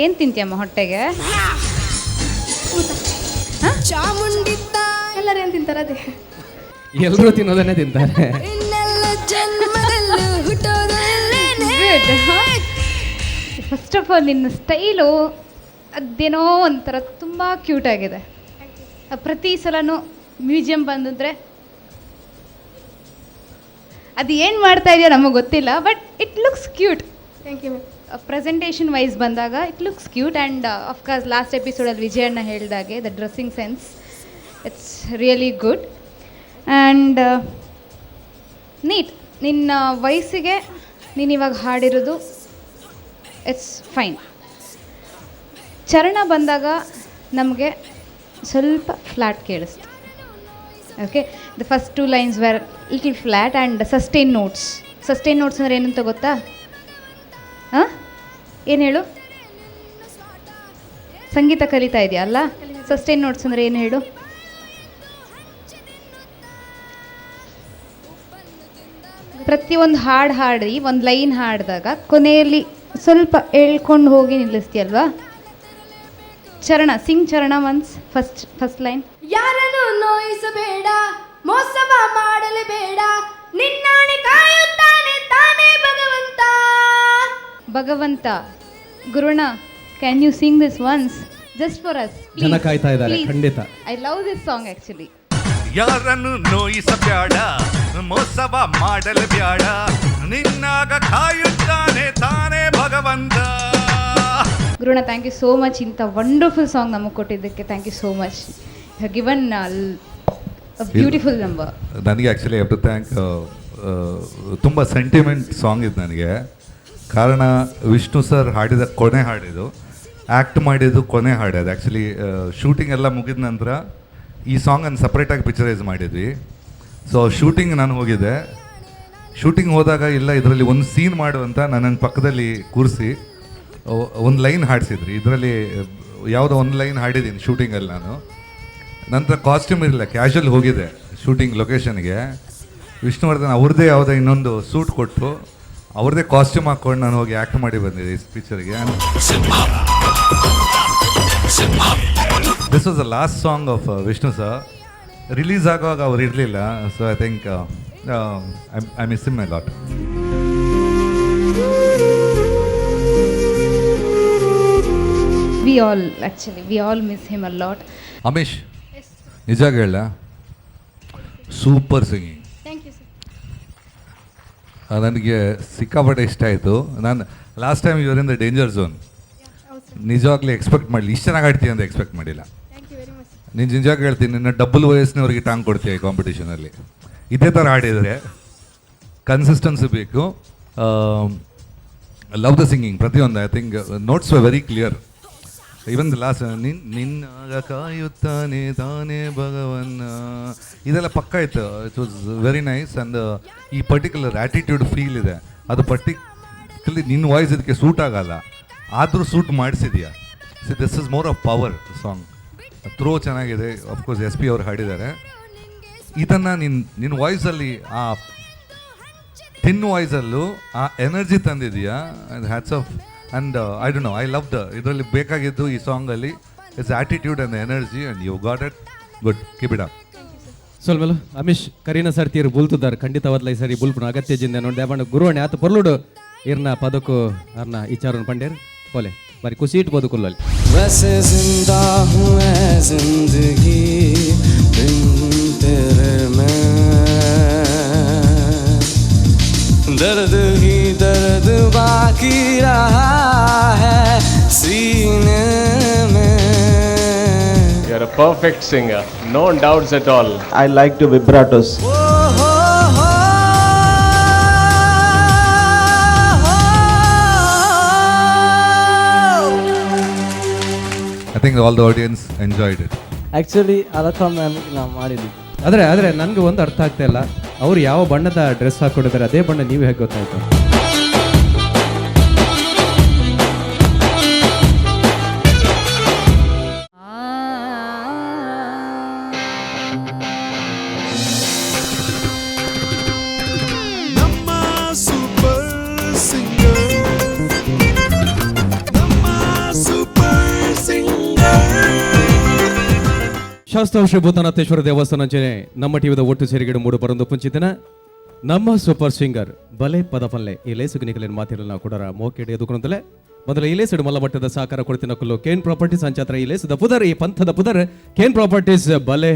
ಏನು ತಿಂತೀಯಮ್ಮ ಹೊಟ್ಟೆಗೆ? ಚಾಮುಂಡಿ ತಾಯಿ ಎಲ್ಲರೂ ಏನು ತಿಂತಾರೆ ಅದೇ. ಎಲ್ಲರೂ ತಿನ್ನೋದನ್ನೇ ತಿಂತಾರೆ. ಇನ್ನೆಲ್ಲ ಜನ್ಮದಲ್ಲೂ ಹುಟ್ಟೋದು ಇಲ್ಲೇನೆ. ಗುಡ್. ಫಸ್ಟ್ ಆಫ್ ಆಲ್ ನಿನ್ನ ಸ್ಟೈಲು ಅದೇನೋ ಒಂಥರ ತುಂಬ ಕ್ಯೂಟ್ ಆಗಿದೆ. ಪ್ರತಿ ಸಲನೂ ಮ್ಯೂಸಿಯಂ ಬಂದಿದ್ರೆ ಅದು ಏನು ಮಾಡ್ತಾ ಇದೆಯೋ ನಮಗೆ ಗೊತ್ತಿಲ್ಲ, but it looks cute. Thank you ma'am. Presentation wise ಬಂದಾಗ it looks cute. And of course last ಎಪಿಸೋಡಲ್ಲಿ ವಿಜಯಣ್ಣ ಹೇಳಿದಾಗೆ the dressing sense, it's really good and neat. ನಿನ್ನ ವಯಸ್ಸಿಗೆ ನೀನು ಇವಾಗ ಹಾಡಿರೋದು ಇಟ್ಸ್ ಫೈನ್. ಚರಣ ಬಂದಾಗ ನಮಗೆ ಸ್ವಲ್ಪ ಫ್ಲ್ಯಾಟ್ ಕೇಳಿಸ್ತು. Okay, the first 2 lines were little flat and sustain notes. Sustain notes ಅಂದರೆ ಏನಂತ ಗೊತ್ತಾ? ಹಾಂ, ಏನು ಹೇಳು? ಸಂಗೀತ ಕಲಿತಾ ಇದೆಯಲ್ಲ, ಸಸ್ಟೈನ್ ನೋಟ್ಸ್ ಅಂದರೆ ಏನು ಹೇಳು? ಪ್ರತಿಯೊಂದು ಹಾಡು ಹಾಡಿ ಒಂದು ಲೈನ್ ಹಾಡಿದಾಗ ಕೊನೆಯಲ್ಲಿ ಸ್ವಲ್ಪ ಹೇಳ್ಕೊಂಡು ಹೋಗಿ ನಿಲ್ಲಿಸ್ತೀಯಲ್ವಾ? ಚರಣ, ಸಿಂಗ್ ಚರಣ ಒನ್ಸ್, ಫಸ್ಟ್ ಲೈನ್. ಯಾರನ್ನು ನೋಯಿಸಬೇಡ, ಮೋಸವ ಮಾಡಲೇಬೇಡ, ನಿನ್ನಾಣೆ ಕಾಯುತ್ತಾನೆ ತಾನೇ ಭಗವಂತ. ಭಗವಂತ. ಗುರುಣ, can you sing this once just for us? ಜನ ಕಾಯ್ತಾ ಇದ್ದಾರೆ, ಖಂಡಿತ. I love this song actually. ಯಾರನ್ನು ನೋಯಿಸಬ್ಯಾಡ, ಮೋಸವ ಮಾಡಲು ಬ್ಯಾಡ, ನಿನ್ನಾಗ ಕಾಯುತ್ತಾನೆ ತಾನೇ ಭಗವಂತ. ಗುರುಣ, ಥ್ಯಾಂಕ್ ಯು ಸೋ ಮಚ್. ಇಂಥ ವಂಡರ್ಫುಲ್ ಸಾಂಗ್ ನಮಗೆ ಕೊಟ್ಟಿದ್ದಕ್ಕೆ thank you so much. You given beautiful number. ನನಗೆ ಆ್ಯಕ್ಚುಲಿ ಹ್ಯಾವ್ ಟು ಥ್ಯಾಂಕ್, ತುಂಬ ಸೆಂಟಿಮೆಂಟ್ ಸಾಂಗ್ ಇದು ನನಗೆ. ಕಾರಣ ವಿಷ್ಣು ಸರ್ ಹಾಡಿದ ಕೊನೆ ಹಾಡಿದು, ಆ್ಯಕ್ಟ್ ಮಾಡಿದ್ದು ಕೊನೆ ಹಾಡೋದು. ಆ್ಯಕ್ಚುಲಿ ಶೂಟಿಂಗ್ ಎಲ್ಲ ಮುಗಿದ ನಂತರ ಈ ಸಾಂಗನ್ನು ಸಪ್ರೇಟಾಗಿ ಪಿಕ್ಚರೈಸ್ ಮಾಡಿದ್ವಿ. ಸೊ ಶೂಟಿಂಗ್ ನಾನು ಹೋಗಿದ್ದೆ. ಶೂಟಿಂಗ್ ಹೋದಾಗ ಇಲ್ಲ ಇದರಲ್ಲಿ ಒಂದು ಸೀನ್ ಮಾಡುವಂತ ನನ್ನನ್ನು ಪಕ್ಕದಲ್ಲಿ ಕೂರಿಸಿ ಒಂದು ಲೈನ್ ಹಾಡಿಸಿದ್ರಿ. ಇದರಲ್ಲಿ ಯಾವುದೋ ಒಂದು ಲೈನ್ ಹಾಡಿದ್ದೀನಿ ಶೂಟಿಂಗಲ್ಲಿ ನಾನು. ನಂತರ ಕಾಸ್ಟ್ಯೂಮ್ ಇರಲಿಲ್ಲ, ಕ್ಯಾಶುವಲ್ ಹೋಗಿದೆ ಶೂಟಿಂಗ್ ಲೊಕೇಶನ್ಗೆ. ವಿಷ್ಣುವರ್ಧನ್ ಅವ್ರದ್ದೇ ಯಾವುದೋ ಇನ್ನೊಂದು ಸೂಟ್ ಕೊಟ್ಟು ಅವ್ರದ್ದೇ ಕಾಸ್ಟ್ಯೂಮ್ ಹಾಕ್ಕೊಂಡು ನಾನು ಹೋಗಿ ಆ್ಯಕ್ಟ್ ಮಾಡಿ ಬಂದಿದ್ದೆ ಈ ಪಿಕ್ಚರ್ಗೆ. This was the last song of Vishnu sir. Release ಆಗುವಾಗ ಅವ್ರು ಇರಲಿಲ್ಲ. So I think I miss him a lot. We all miss him a lot. Amish, ನಿಜಾಗ ಹೇಳ, super singing. Thank you sir. ನನಗೆ ಸಿಕ್ಕಾಪಟ್ಟೆ ಇಷ್ಟ ಆಯಿತು. ನಾನು last time you're in the danger zone. ನಿಜವಾಗ್ಲೂ ಎಕ್ಸ್ಪೆಕ್ಟ್ ಮಾಡಲಿ, ಇಷ್ಟು ಚೆನ್ನಾಗಿ ಆಡ್ತೀಯ ಅಂತ ಎಕ್ಸ್ಪೆಕ್ಟ್ ಮಾಡಿಲ್ಲ. Thank you very much. ನೀನು ನಿಜವಾಗಿ ಹೇಳ್ತೀನಿ, ನಿನ್ನ ಡಬಲ್ ವಯಸ್ಸಿನವ್ರಿಗೆ ಟಾಂಗ್ ಕೊಡ್ತೀಯ ಈ ಕಾಂಪಿಟೇಷನಲ್ಲಿ. ಇದೇ ಥರ ಆಡಿದರೆ ಕನ್ಸಿಸ್ಟೆನ್ಸಿ ಬೇಕು. ಲವ್ ದ ಸಿಂಗಿಂಗ್ ಪ್ರತಿಯೊಂದು. I think notes very clear. Even last ನಿನ್ನಾಗ ಕಾಯುತ್ತಾನೆ ತಾನೇ ಭಗವನ್ನ, ಇದೆಲ್ಲ ಪಕ್ಕ ಇತ್ತು. It was very nice. And ಈ ಪರ್ಟಿಕ್ಯುಲರ್ ಆ್ಯಟಿಟ್ಯೂಡ್ ಫೀಲ್ ಇದೆ, ಅದು ಪರ್ಟಿಕ್ಯುಲರ್ಲಿ ನಿನ್ನ ವಾಯ್ಸ್ ಇದಕ್ಕೆ ಸೂಟ್ ಆಗಲ್ಲ, ಆದರೂ ಸೂಟ್ ಮಾಡಿಸಿದ್ಯಾ. See this is more of power song. Throw ಚೆನ್ನಾಗಿದೆ. ಅಫ್ಕೋರ್ಸ್ SP ಅವ್ರು ಹಾಡಿದ್ದಾರೆ. ಇದನ್ನು ನಿನ್ನ ವಾಯ್ಸಲ್ಲಿ, ಆ ಥಿನ್ ವಾಯ್ಸಲ್ಲೂ ಆ ಎನರ್ಜಿ ತಂದಿದೆಯಾ. And hats off. And I don't know, I love ಇದರಲ್ಲಿ ಬೇಕಾಗಿದ್ದು ಈ ಸಾಂಗಲ್ಲಿ it's attitude and energy, and you got it good. Keep it up. ಸೊಲ್ಮೆಲು ಅಮಿಶ್ ಕರೀನ ಸರ್ತೀರು ಬುಲ್ತುದಾರ್ ಖಂಡಿತವಾದ್ಲ ಈ ಸರಿ ಬುಲ್ಪುನ ಅಗತ್ಯ ಜಿಂದೆ ನೋಡಿ ದೇವಣ್ಣ ಗುರುವಣೆ ಆತ ಪೊರ್ಲುಡು ಇರ್ನ ಪದಕು ಅರ್ನ ಇಚಾರನ್ ಪಂಡೇರ್ ಪೋಲೆ ಬಾರಿ ಖುಷಿ ಇಟ್ಬೋದು ಕುಲ್ಲಲ್ಲಿ. वैसे जिंदा हूँ ऐ जिंदगी बिन तेरे में, दर्द ही दर्द बाकी रहा है सीने में. You are a perfect singer, no doubts at all. I like the vibratos. I think all the audience enjoyed it. Actually ಅಲತಾ ಮ್ಯಾಮಿಗೆ ನಾವು ಮಾಡಿದ್ವಿ. ಆದರೆ ನನಗೆ ಒಂದು ಅರ್ಥ ಆಗ್ತಾ ಇಲ್ಲ, ಅವ್ರು ಯಾವ ಬಣ್ಣದ ಡ್ರೆಸ್ ಹಾಕೊಂಡಿದ್ದಾರೆ ಅದೇ ಬಣ್ಣ ನೀವು ಹೇಗೆ ಗೊತ್ತಾಯ್ತು? ನಮ್ಮ ಸೂಪರ್ ಸಿಂಗರ್, ನಮ್ಮ ಸೂಪರ್ ಸಿಂಗರ್. ಶಾಸ್ತ್ರ ಶ್ರೀ ಭೂತನಾಥೇಶ್ವರ ದೇವಸ್ಥಾನಂಚನೆ ನಮ್ಮ ಟಿವಿದ ಒಟ್ಟು ಸೇರಿಗಡೆ ಮೂಡು ಬರಂದು ಪುಂಚಿತಿನ ನಮ್ಮ ಸೂಪರ್ ಸಿಂಗರ್ ಬಲೆ ಪದಪಲ್ಲೆ ಈ ಲೇಸುಗೆ ನಿಖಲಿನ ಮಾತಿರಲು ನಾವು ಕೊಡರ ಮೋಕೆಡೆ ಎದುಕೊಂಡಲೆ ಮೊದಲ ಈ ಲೇಸು ಮಲ್ಲ ಮಟ್ಟದ ಸಾಕಾರ ಕೊಡ್ತಿನ ಕುಲ್ಲು ಕೇನ್ ಪ್ರಾಪರ್ಟೀಸ್ ಅಂಚಾತ್ರ ಈ ಲೇಸದ ಪುದರ್ ಈ ಪಂಥದ ಪುದರ್ ಕೇನ್ ಪ್ರಾಪರ್ಟೀಸ್ ಬಲೆ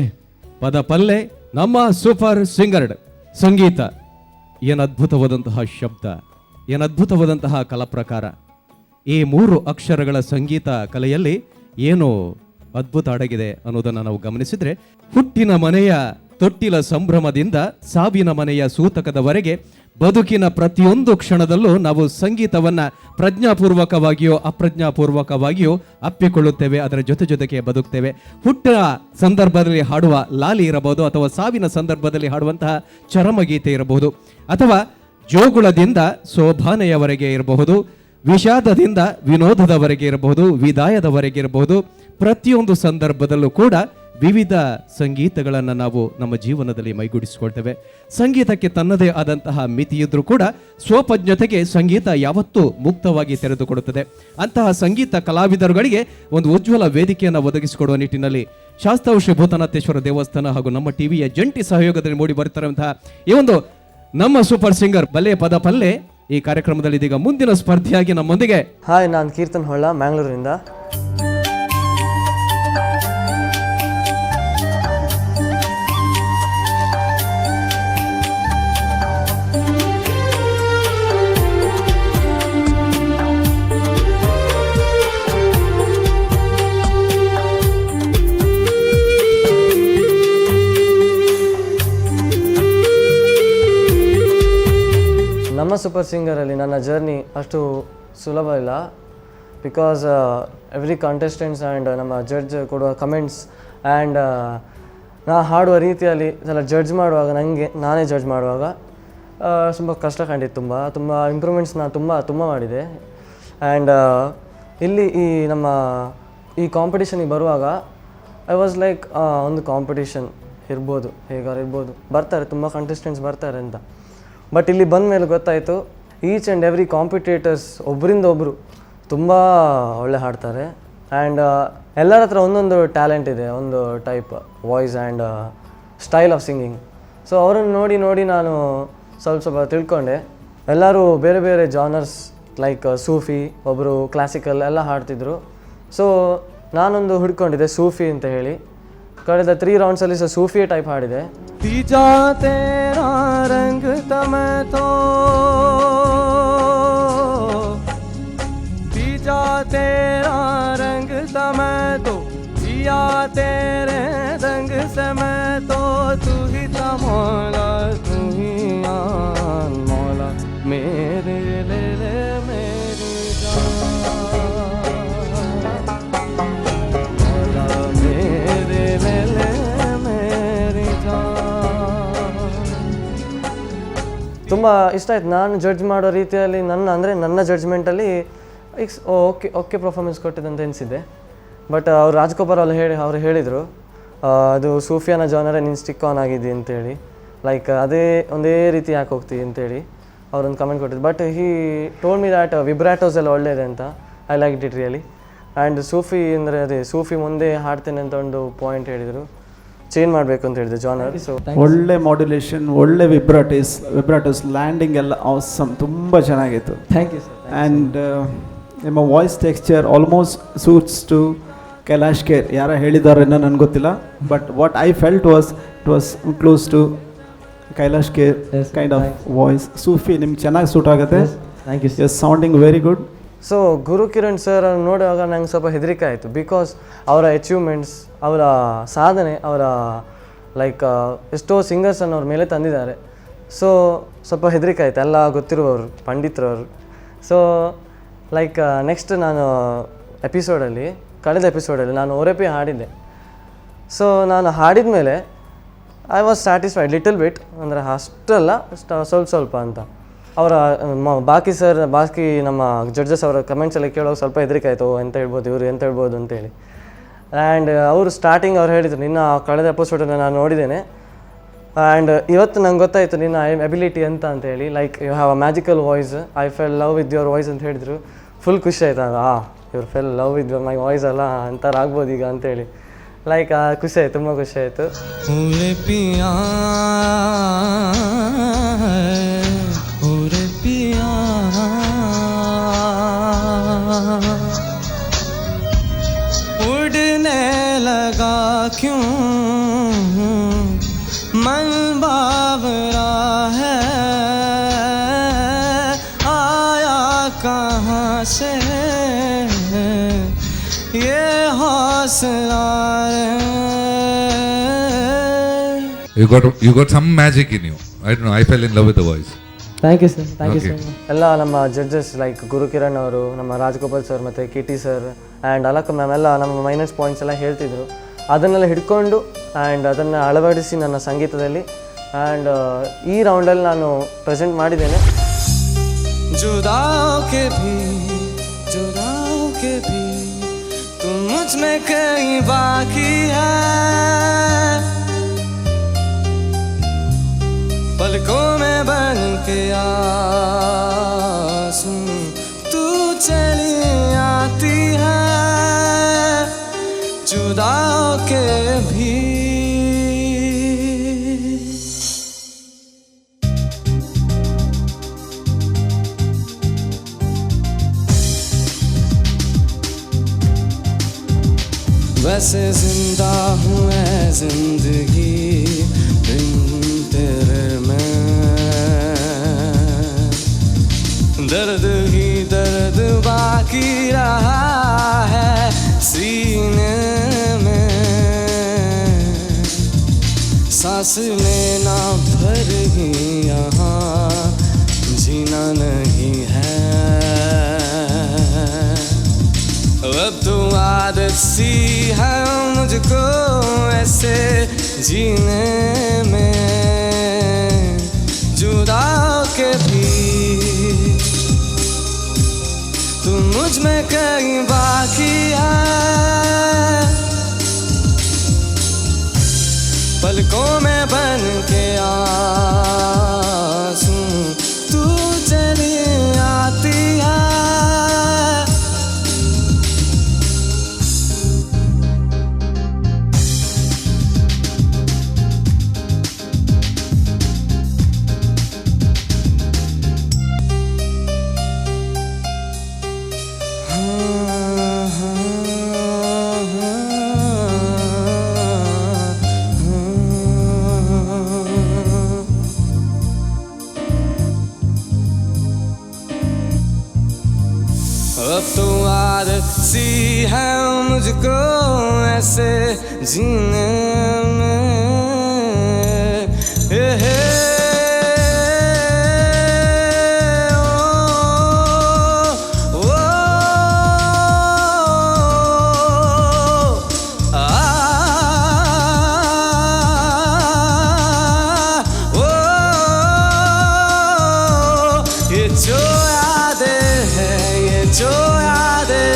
ಪದಪಲ್ಲೆ ನಮ್ಮ ಸೂಪರ್ ಸಿಂಗರ್. ಸಂಗೀತ ಏನು ಅದ್ಭುತವಾದಂತಹ ಶಬ್ದ, ಏನು ಅದ್ಭುತವಾದಂತಹ ಕಲಾ ಪ್ರಕಾರ. ಈ 3 ಅಕ್ಷರಗಳ ಸಂಗೀತ ಕಲೆಯಲ್ಲಿ ಏನು ಅದ್ಭುತ ಅಡಗಿದೆ ಅನ್ನೋದನ್ನು ನಾವು ಗಮನಿಸಿದ್ರೆ, ಹುಟ್ಟಿನ ಮನೆಯ ತೊಟ್ಟಿಲ ಸಂಭ್ರಮದಿಂದ ಸಾವಿನ ಮನೆಯ ಸೂತಕದವರೆಗೆ ಬದುಕಿನ ಪ್ರತಿಯೊಂದು ಕ್ಷಣದಲ್ಲೂ ನಾವು ಸಂಗೀತವನ್ನ ಪ್ರಜ್ಞಾಪೂರ್ವಕವಾಗಿಯೋ ಅಪ್ರಜ್ಞಾಪೂರ್ವಕವಾಗಿಯೋ ಅಪ್ಪಿಕೊಳ್ಳುತ್ತೇವೆ, ಅದರ ಜೊತೆಗೆ ಬದುಕ್ತೇವೆ. ಹುಟ್ಟಿನ ಸಂದರ್ಭದಲ್ಲಿ ಹಾಡುವ ಲಾಲಿ ಇರಬಹುದು, ಅಥವಾ ಸಾವಿನ ಸಂದರ್ಭದಲ್ಲಿ ಹಾಡುವಂತಹ ಚರಮಗೀತೆ ಇರಬಹುದು, ಅಥವಾ ಜೋಗುಳದಿಂದ ಸೋಭಾನೆಯವರೆಗೆ ಇರಬಹುದು, ವಿಷಾದದಿಂದ ವಿನೋದದವರೆಗೆ ಇರಬಹುದು, ವಿದಾಯದವರೆಗೆ ಇರಬಹುದು. ಪ್ರತಿಯೊಂದು ಸಂದರ್ಭದಲ್ಲೂ ಕೂಡ ವಿವಿಧ ಸಂಗೀತಗಳನ್ನು ನಾವು ನಮ್ಮ ಜೀವನದಲ್ಲಿ ಮೈಗೂಡಿಸಿಕೊಳ್ತೇವೆ. ಸಂಗೀತಕ್ಕೆ ತನ್ನದೇ ಆದಂತಹ ಮಿತಿ ಇದ್ರೂ ಕೂಡ ಸ್ವಪ್ರಜ್ಞತೆಗೆ ಸಂಗೀತ ಯಾವತ್ತೂ ಮುಕ್ತವಾಗಿ ತೆರೆದುಕೊಡುತ್ತದೆ. ಅಂತಹ ಸಂಗೀತ ಕಲಾವಿದರುಗಳಿಗೆ ಒಂದು ಉಜ್ವಲ ವೇದಿಕೆಯನ್ನು ಒದಗಿಸಿಕೊಡುವ ನಿಟ್ಟಿನಲ್ಲಿ ಶಾಸ್ತ್ರ ಶ್ರೀ ಭೂತನಾಥೇಶ್ವರ ದೇವಸ್ಥಾನ ಹಾಗೂ ನಮ್ಮ ಟಿವಿಯ ಜಂಟಿ ಸಹಯೋಗದಲ್ಲಿ ಮೂಡಿ ಬರುತ್ತಿರುವಂತಹ ಈ ಒಂದು ನಮ್ಮ ಸೂಪರ್ ಸಿಂಗರ್ ಬಲೆ ಪದಪಲ್ಲೆ ಈ ಕಾರ್ಯಕ್ರಮದಲ್ಲಿ ಇದೀಗ ಮುಂದಿನ ಸ್ಪರ್ಧಿಯಾಗಿ ನಮ್ಮೊಂದಿಗೆ. ಹಾಯ್, ನಾನು ಕೀರ್ತನ್ ಹೊಳ್ಳ, ಮ್ಯಾಂಗ್ಳೂರಿಂದ. ನಮ್ಮ ಸೂಪರ್ ಸಿಂಗರಲ್ಲಿ ನನ್ನ ಜರ್ನಿ ಅಷ್ಟು ಸುಲಭ ಇಲ್ಲ. ಬಿಕಾಸ್ ಎವ್ರಿ ಕಂಟೆಸ್ಟೆಂಟ್ಸ್ ಆ್ಯಂಡ್ ನಮ್ಮ ಜಡ್ಜ್ ಕೊಡುವ ಕಮೆಂಟ್ಸ್ ಆ್ಯಂಡ್ ನಾ ಹಾಡುವ ರೀತಿಯಲ್ಲಿ ಎಲ್ಲ ಜಡ್ಜ್ ಮಾಡುವಾಗ, ನಾನೇ ಜಡ್ಜ್ ಮಾಡುವಾಗ ತುಂಬ ಕಷ್ಟ ಕಂಡಿತ್ತು. ತುಂಬ ಇಂಪ್ರೂವ್ಮೆಂಟ್ಸ್ ನಾನು ತುಂಬ ಮಾಡಿದೆ. ಆ್ಯಂಡ್ ಇಲ್ಲಿ ಈ ಕಾಂಪಿಟೇಷನಿಗೆ ಬರುವಾಗ ಐ ವಾಸ್ ಲೈಕ್ ಒಂದು ಕಾಂಪಿಟೇಷನ್ ಇರ್ಬೋದು, ಹೇಗಾರು ಇರ್ಬೋದು, ಬರ್ತಾರೆ ತುಂಬ ಕಂಟೆಸ್ಟೆಂಟ್ಸ್ ಬರ್ತಾರೆ ಅಂತ. ಬಟ್ ಇಲ್ಲಿ ಬಂದ ಮೇಲೆ ಗೊತ್ತಾಯಿತು, ಈಚ್ ಆ್ಯಂಡ್ ಎವ್ರಿ ಕಾಂಪಿಟೇಟರ್ಸ್ ಒಬ್ಬರಿಂದ ಒಬ್ಬರು ತುಂಬ ಒಳ್ಳೆ ಹಾಡ್ತಾರೆ. ಆ್ಯಂಡ್ ಎಲ್ಲರ ಹತ್ರ ಒಂದೊಂದು ಟ್ಯಾಲೆಂಟ್ ಇದೆ, ಒಂದು type voice and style of singing. So ಅವರನ್ನು ನೋಡಿ ನಾನು ಸ್ವಲ್ಪ ತಿಳ್ಕೊಂಡೆ. ಎಲ್ಲರೂ ಬೇರೆ ಬೇರೆ ಜಾನರ್ಸ್ ಲೈಕ್ ಸೂಫಿ, ಒಬ್ಬರು ಕ್ಲಾಸಿಕಲ್ ಎಲ್ಲ ಹಾಡ್ತಿದ್ರು. ಸೊ ನಾನೊಂದು ಹುಡ್ಕೊಂಡಿದ್ದೆ ಸೂಫಿ ಅಂತ ಹೇಳಿ. ಕಳೆದ 3 ರೌಂಡ್ಸಲ್ಲಿ ಸೂಫಿ ಟೈಪ್ ಹಾಡಿದೆ. तीजा तेरा रंग तमें तो, तीजा तेरा रंग तमें तो, जिया तेरे रंग से मैं तो, तू ही था मौला, तू ही आन मौला, मेरे ले मेरी जान. ತುಂಬ ಇಷ್ಟ ಆಯ್ತು. ನಾನು ಜಡ್ಜ್ ಮಾಡೋ ರೀತಿಯಲ್ಲಿ ನನ್ನ ಜಡ್ಜ್ಮೆಂಟಲ್ಲಿ ಓಕೆ ಪರ್ಫಾರ್ಮೆನ್ಸ್ ಕೊಟ್ಟಿದ್ದಂತ ಎನಿಸಿದ್ದೆ. ಬಟ್ ಅವ್ರು ರಾಜ್ಗೋಪಾಲ್ ಅವ್ರು ಹೇಳಿದರು ಅದು ಸೂಫಿಯಾನ ಜಾನರೇ ನೀನು ಸ್ಟಿಕ್ ಆನ್ ಆಗಿದ್ದಿ ಅಂತೇಳಿ, ಲೈಕ್ ಒಂದೇ ರೀತಿ ಯಾಕೆ ಹೋಗ್ತೀವಿ ಅಂತೇಳಿ ಅವರೊಂದು ಕಮೆಂಟ್ ಕೊಟ್ಟಿದ್ದು. But he told me that vibratos ಎಲ್ಲ ಒಳ್ಳೆಯದೆ ಅಂತ. I like it really. And ಸೂಫಿ ಅಂದರೆ ಸೂಫಿ ಮುಂದೆ ಹಾಡ್ತೇನೆ ಅಂತ ಒಂದು ಪಾಯಿಂಟ್ ಹೇಳಿದರು, ಚೇಂಜ್ ಮಾಡಬೇಕು ಅಂತ ಹೇಳಿದೆ ಜಾನರ್. ಸೊ ಒಳ್ಳೆ ಮಾಡ್ಯುಲೇಷನ್, ಒಳ್ಳೆ ವಿಬ್ರಾಟೋಸ್ ಲ್ಯಾಂಡಿಂಗ್ ಎಲ್ಲ ಆಸಮ್, ತುಂಬ ಚೆನ್ನಾಗಿತ್ತು. Thank you sir. ಆ್ಯಂಡ್ ನಿಮ್ಮ voice texture almost suits to Kailash Kher. ಯಾರ ಹೇಳಿದಾರೇನೋ ನನಗೆ ಗೊತ್ತಿಲ್ಲ, but what I felt it was close to Kailash Kher kind of voice. ಸೂಫಿ ನಿಮ್ಗೆ ಚೆನ್ನಾಗಿ ಸೂಟ್ ಆಗುತ್ತೆ. Thank you yes, sounding very good. So Gurukiran sir ನೋಡುವಾಗ ನಂಗೆ ಸ್ವಲ್ಪ ಹೆದರಿಕೆ ಆಯಿತು. ಬಿಕಾಸ್ ಅವರ ಅಚೀವ್ಮೆಂಟ್ಸ್, ಅವರ ಸಾಧನೆ, ಅವರ ಲೈಕ್ ಎಷ್ಟೋ ಸಿಂಗರ್ಸನ್ನು ಅವ್ರ ಮೇಲೆ ತಂದಿದ್ದಾರೆ. ಸೊ ಸ್ವಲ್ಪ ಹೆದರಿಕೆ ಆಯಿತು, ಎಲ್ಲ ಗೊತ್ತಿರುವವರು, ಪಂಡಿತರವರು. ಸೊ ಲೈಕ್ ನೆಕ್ಸ್ಟ್ ನಾನು ಕಳೆದ ಎಪಿಸೋಡಲ್ಲಿ ನಾನು ಓರೆಪಿ ಹಾಡಿದ್ದೆ. ಸೊ ನಾನು ಹಾಡಿದ ಮೇಲೆ I was satisfied little bit, ಅಂದರೆ ಅಷ್ಟಲ್ಲ, ಸ್ವಲ್ಪ ಅಂತ. ಅವರ ಬಾಕಿ ನಮ್ಮ ಜಡ್ಜಸ್ ಅವರ ಕಮೆಂಟ್ಸ್ ಎಲ್ಲ ಕೇಳೋವಾಗ ಸ್ವಲ್ಪ ಹೆದರಿಕೆ ಆಯಿತು, ಎಂತ ಹೇಳ್ಬೋದು ಇವರು, ಎಂತ ಹೇಳ್ಬೋದು ಅಂತೇಳಿ. ಆ್ಯಂಡ್ ಅವರು ಸ್ಟಾರ್ಟಿಂಗ್ ಅವ್ರು ಹೇಳಿದರು, ನಿನ್ನ ಕಳೆದ ಎಪಿಸೋಡನ್ನು ನಾನು ನೋಡಿದ್ದೇನೆ ಆ್ಯಂಡ್ ಇವತ್ತು ನಂಗೆ ಗೊತ್ತಾಯಿತು ನಿನ್ನ ಎಬಿಲಿಟಿ ಅಂತೇಳಿ. Like you have a magical voice, I fell love with your voice ಅಂತ ಹೇಳಿದರು. ಫುಲ್ ಖುಷಿ ಆಯ್ತಾಗ, ಇವ್ರು fell love with my voice ಅಲ್ಲ ಅಂತಾರೆ ಆಗ್ಬೋದು ಈಗ ಅಂತೇಳಿ. ಲೈಕ್ ಖುಷಿ ಆಯಿತು, ತುಂಬ ಖುಷಿ ಆಯಿತು. उड़ने लगा क्यों मन बावरा है, आया कहाँ से ये हौसला You got some magic in you. I don't know, I fell in love with the voice. Thank you sir. Thank you Okay. Sir. ಎಲ್ಲ ನಮ್ಮ ಜಡ್ಜಸ್ ಲೈಕ್ ಗುರುಕಿರಣ್ ಅವರು, ನಮ್ಮ ರಾಜ್ಗೋಪಾಲ್ ಸರ್ ಮತ್ತು ಕಿಟಿ ಸರ್ ಆ್ಯಂಡ್ ಅಲಕ ಮ್ಯಾಮ್ ಎಲ್ಲ ನಮ್ಮ ಮೈನಸ್ ಪಾಯಿಂಟ್ಸ್ ಎಲ್ಲ ಹೇಳ್ತಿದ್ರು. ಅದನ್ನೆಲ್ಲ ಹಿಡ್ಕೊಂಡು ಆ್ಯಂಡ್ ಅದನ್ನು ಅಳವಡಿಸಿ ನನ್ನ ಸಂಗೀತದಲ್ಲಿ ಆ್ಯಂಡ್ ಈ ರೌಂಡಲ್ಲಿ ನಾನು ಪ್ರೆಸೆಂಟ್ ಮಾಡಿದ್ದೇನೆ. जुदाओं के भी तुम मुझ में कहीं बाकी है, पलकों में बन के आंसू तू चली आती है, जुदाओं के भी वैसे जिंदा हूँ मैं जिंदगी बिन तेरे में, दर्द ही दर्द बाकी रहा है सीने में, सांस लेना भर ही यहाँ जीना नहीं है, अब तो आदत सी है मुझको ऐसे जीने में, जुदा के भी तुम मुझ में कहीं बाकी है, पलकों में बन के आंसू तू चली आती है, अब तो आदत सी है मुझको ऐसे जीने में, जो यादें हैं ये जो यादें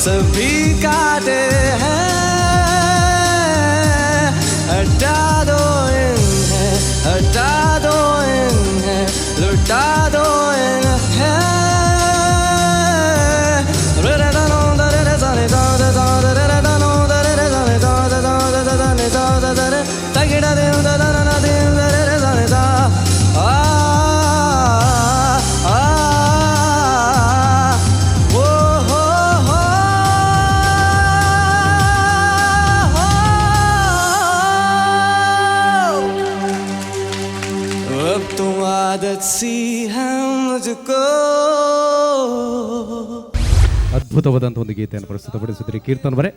सभी काटे हैं हटा दो इन्हें हटा दो इन्हें लुटा दो इन्हें अब तुम आदत सी है मुझको ಅದ್ಭುತವಾದಂಥ ಒಂದು ಗೀತೆಯನ್ನು ಪ್ರಸ್ತುತಪಡಿಸಿದ್ರಿ ಕೀರ್ತನ್ ಅವರೇ.